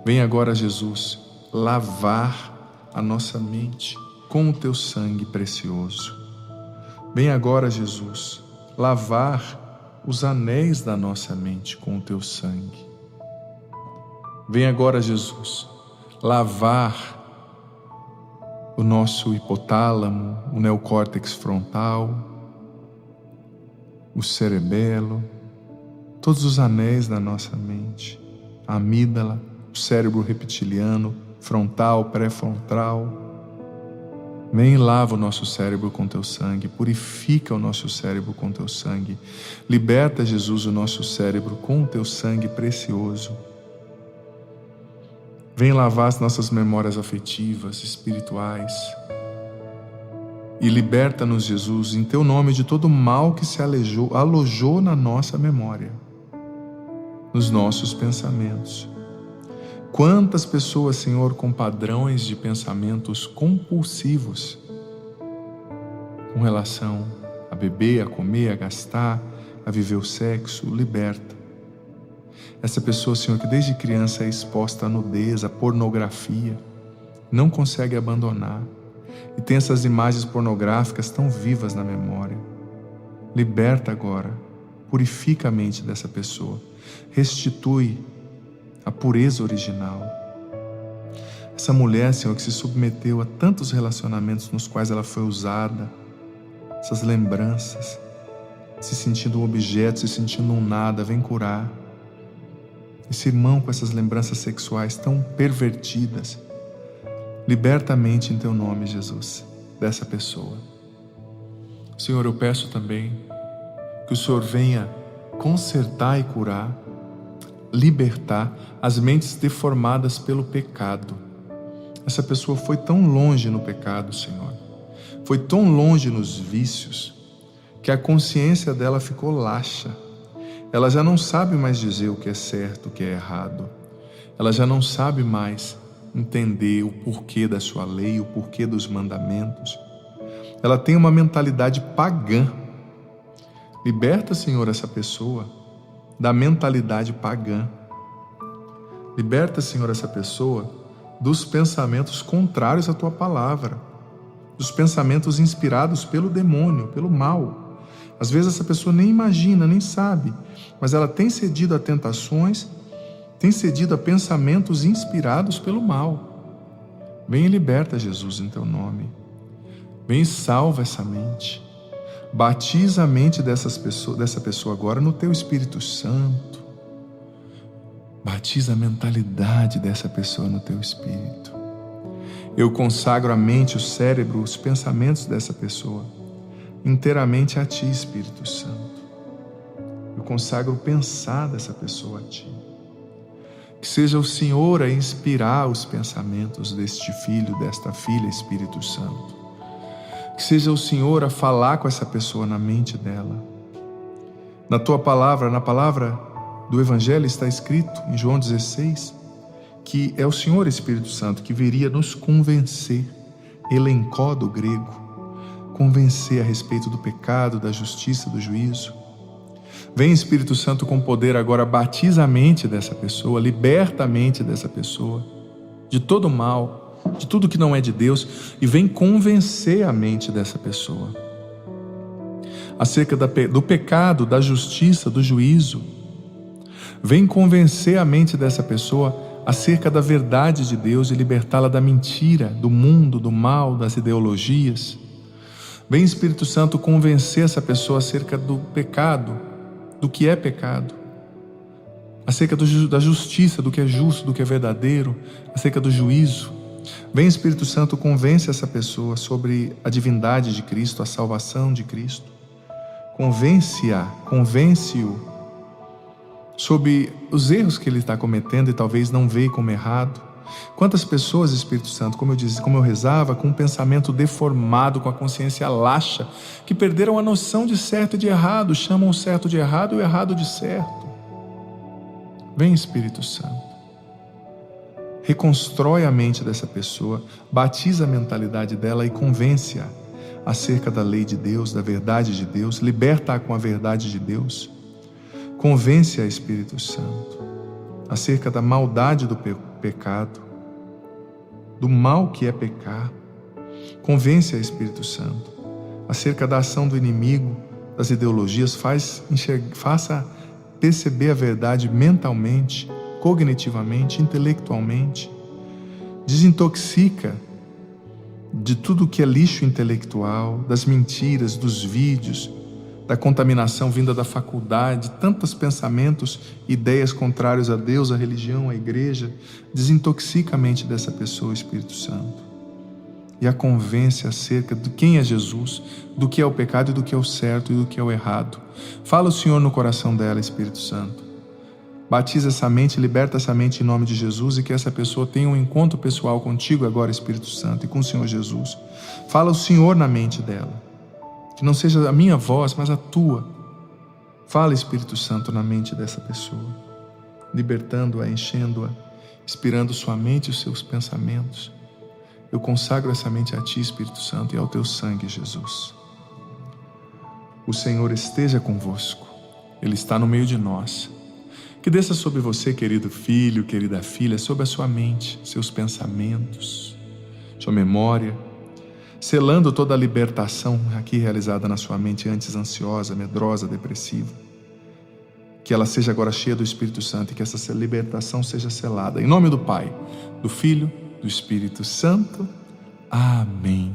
Vem agora, Jesus, lavar a nossa mente com o Teu sangue precioso. Vem agora, Jesus, lavar os anéis da nossa mente com o Teu sangue. Vem agora, Jesus, lavar o nosso hipotálamo, o neocórtex frontal, o cerebelo, todos os anéis da nossa mente, a amígdala, o cérebro reptiliano, frontal, pré-frontal. Vem e lava o nosso cérebro com Teu sangue, purifica o nosso cérebro com Teu sangue. Liberta, Jesus, o nosso cérebro com o Teu sangue precioso. Vem lavar as nossas memórias afetivas, espirituais. E liberta-nos, Jesus, em Teu nome, de todo mal que se alojou na nossa memória, nos nossos pensamentos. Quantas pessoas, Senhor, com padrões de pensamentos compulsivos com relação a beber, a comer, a gastar, a viver o sexo, liberta. Essa pessoa, Senhor, que desde criança é exposta à nudez, à pornografia, não consegue abandonar e tem essas imagens pornográficas tão vivas na memória. Liberta agora, purifica a mente dessa pessoa, restitui a pureza original. Essa mulher, Senhor, que se submeteu a tantos relacionamentos nos quais ela foi usada, essas lembranças, se sentindo um objeto, se sentindo um nada, vem curar. Esse irmão com essas lembranças sexuais tão pervertidas, liberta a mente em Teu nome, Jesus, dessa pessoa. Senhor, eu peço também que o Senhor venha consertar e curar, libertar as mentes deformadas pelo pecado. Essa pessoa foi tão longe no pecado, Senhor, foi tão longe nos vícios, que a consciência dela ficou laxa. Ela já não sabe mais dizer o que é certo, o que é errado. Ela já não sabe mais entender o porquê da sua lei, o porquê dos mandamentos. Ela tem uma mentalidade pagã. Liberta, Senhor, essa pessoa da mentalidade pagã. Liberta, Senhor, essa pessoa dos pensamentos contrários à Tua palavra, dos pensamentos inspirados pelo demônio, pelo mal. Às vezes essa pessoa nem imagina, nem sabe, mas ela tem cedido a tentações, tem cedido a pensamentos inspirados pelo mal. Vem e liberta, Jesus, em Teu nome. Vem e salva essa mente. Batiza a mente dessa pessoa agora no Teu Espírito Santo. Batiza a mentalidade dessa pessoa no teu espírito. Eu consagro a mente, o cérebro, os pensamentos dessa pessoa inteiramente a Ti, Espírito Santo. Eu consagro o pensar dessa pessoa a Ti. Que seja o Senhor a inspirar os pensamentos deste filho, desta filha, Espírito Santo. Que seja o Senhor a falar com essa pessoa na mente dela. Na Tua palavra, na palavra do Evangelho está escrito, em João 16, que é o Senhor, Espírito Santo, que viria nos convencer, elencó do grego, convencer a respeito do pecado, da justiça, do juízo. Vem, Espírito Santo, com poder agora, batiza a mente dessa pessoa, liberta a mente dessa pessoa de todo mal, de tudo que não é de Deus, e vem convencer a mente dessa pessoa acerca do pecado, da justiça, do juízo. Vem convencer a mente dessa pessoa acerca da verdade de Deus e libertá-la da mentira, do mundo, do mal, das ideologias. Vem, Espírito Santo, convencer essa pessoa acerca do pecado, do que é pecado, acerca da justiça, do que é justo, do que é verdadeiro, acerca do juízo. Vem, Espírito Santo, convence essa pessoa sobre a divindade de Cristo, a salvação de Cristo. Convence-o sobre os erros que ele está cometendo e talvez não vê como errado. Quantas pessoas, Espírito Santo, como eu rezava, com um pensamento deformado, com a consciência laxa, que perderam a noção de certo e de errado, chamam o certo de errado e o errado de certo. Vem, Espírito Santo, reconstrói a mente dessa pessoa, batiza a mentalidade dela e convence-a acerca da lei de Deus, da verdade de Deus, liberta-a com a verdade de Deus. Convence-a, Espírito Santo, acerca da maldade do pecado, do mal que é pecar. Convence-a, Espírito Santo, acerca da ação do inimigo, das ideologias. Faça perceber a verdade mentalmente, cognitivamente, intelectualmente. Desintoxica de tudo que é lixo intelectual, das mentiras, dos vídeos, da contaminação vinda da faculdade, tantos pensamentos, ideias contrários a Deus, a religião, a igreja. Desintoxica a mente dessa pessoa, Espírito Santo, e a convence acerca de quem é Jesus, do que é o pecado e do que é o certo e do que é o errado. Fala o Senhor no coração dela, Espírito Santo. Batiza essa mente, liberta essa mente em nome de Jesus, e que essa pessoa tenha um encontro pessoal contigo agora, Espírito Santo, e com o Senhor Jesus. Fala o Senhor na mente dela, que não seja a minha voz, mas a tua. Fala, Espírito Santo, na mente dessa pessoa, libertando-a, enchendo-a, inspirando sua mente e os seus pensamentos. Eu consagro essa mente a Ti, Espírito Santo, e ao Teu sangue, Jesus. O Senhor esteja convosco, Ele está no meio de nós. Que desça sobre você, querido filho, querida filha, sobre a sua mente, seus pensamentos, sua memória, selando toda a libertação aqui realizada na sua mente antes ansiosa, medrosa, depressiva. Que ela seja agora cheia do Espírito Santo e que essa libertação seja selada. Em nome do Pai, do Filho, do Espírito Santo. Amém.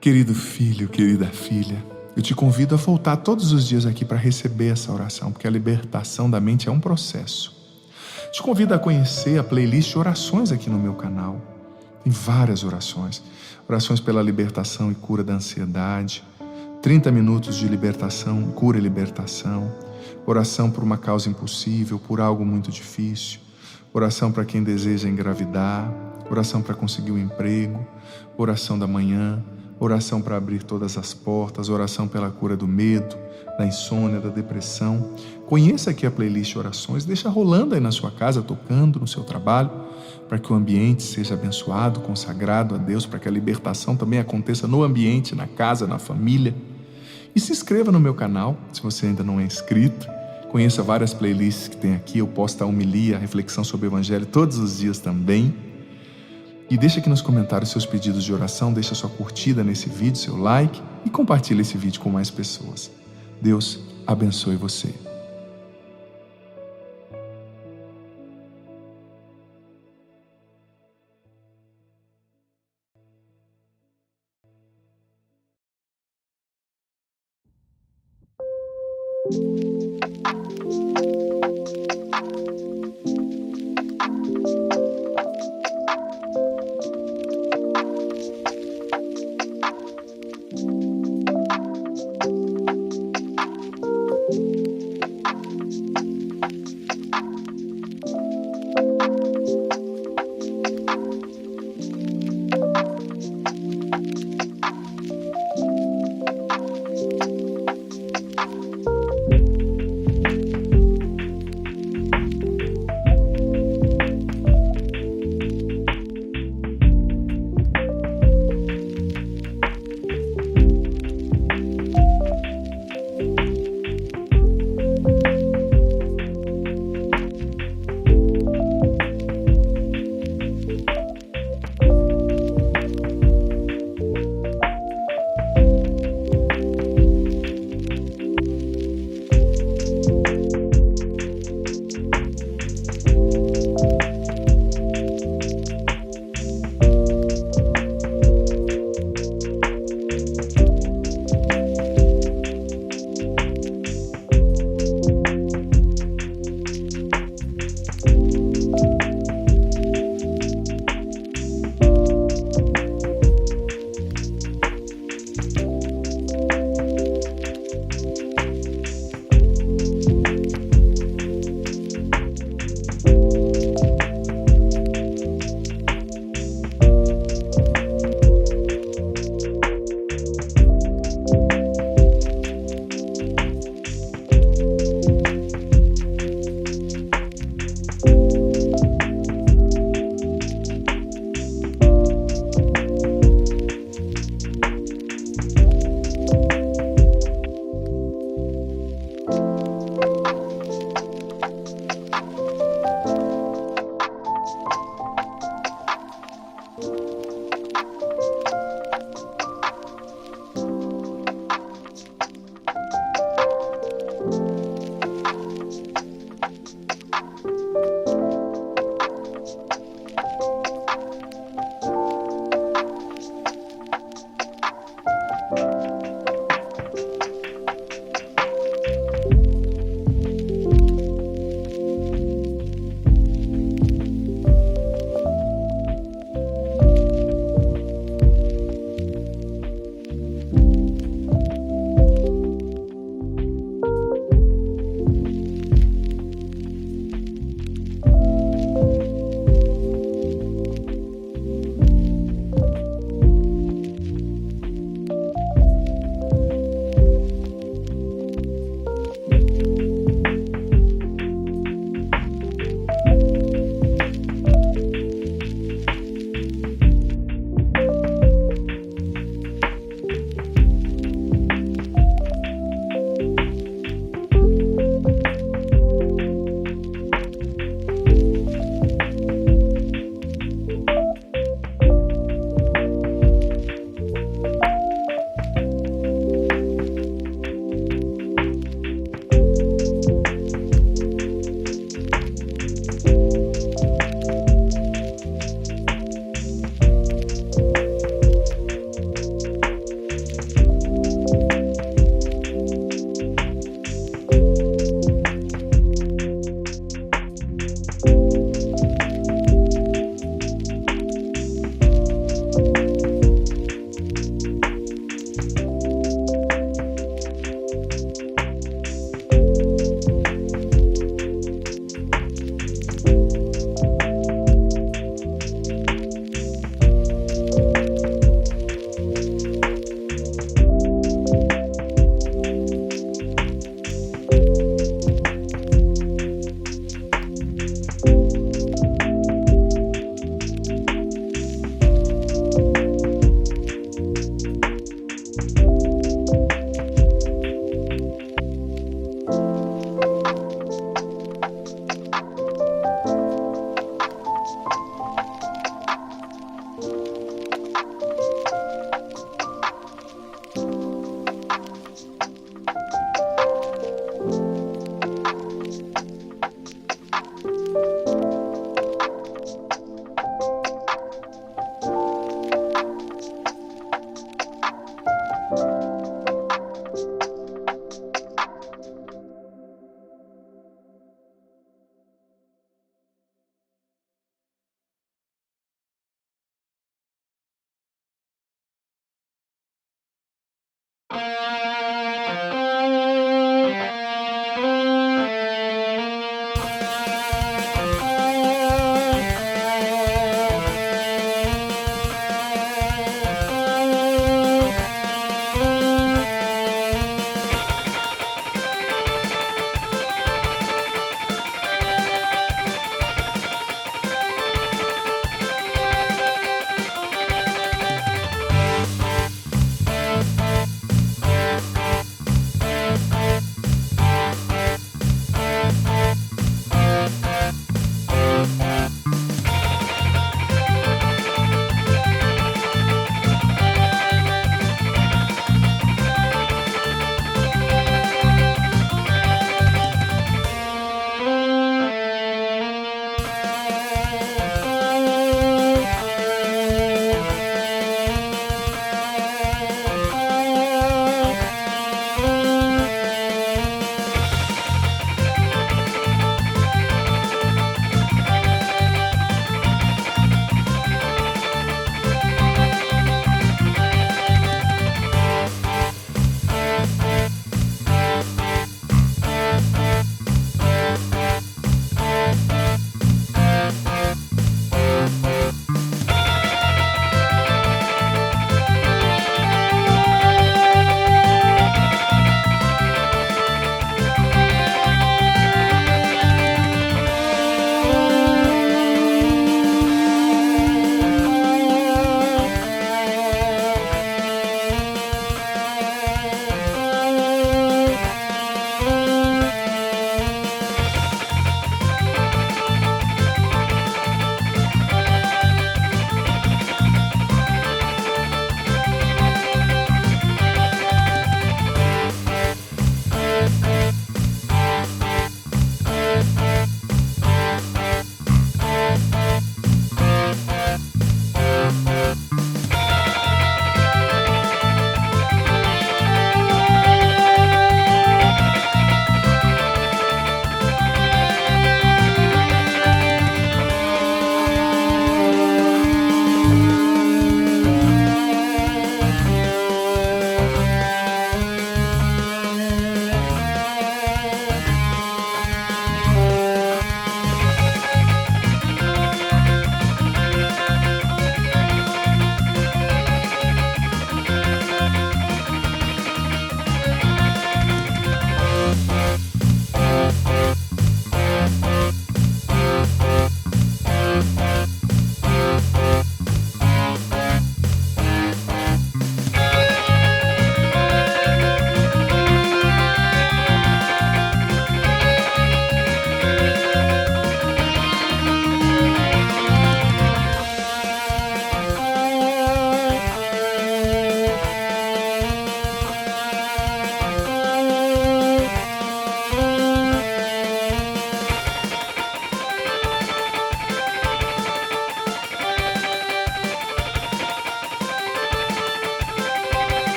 Querido filho, querida filha, eu te convido a voltar todos os dias aqui para receber essa oração, porque a libertação da mente é um processo. Te convido a conhecer a playlist de orações aqui no meu canal. Tem várias orações. Orações pela libertação e cura da ansiedade, 30 minutos de libertação, cura e libertação, oração por uma causa impossível, por algo muito difícil, oração para quem deseja engravidar, oração para conseguir um emprego, oração da manhã, oração para abrir todas as portas, oração pela cura do medo, da insônia, da depressão. Conheça aqui a playlist de orações, deixa rolando aí na sua casa, tocando no seu trabalho, para que o ambiente seja abençoado, consagrado a Deus, para que a libertação também aconteça no ambiente, na casa, na família. E se inscreva no meu canal, se você ainda não é inscrito. Conheça várias playlists que tem aqui, eu posto a homilia, a reflexão sobre o Evangelho todos os dias também. E deixa aqui nos comentários seus pedidos de oração, deixa sua curtida nesse vídeo, seu like e compartilha esse vídeo com mais pessoas. Deus abençoe você.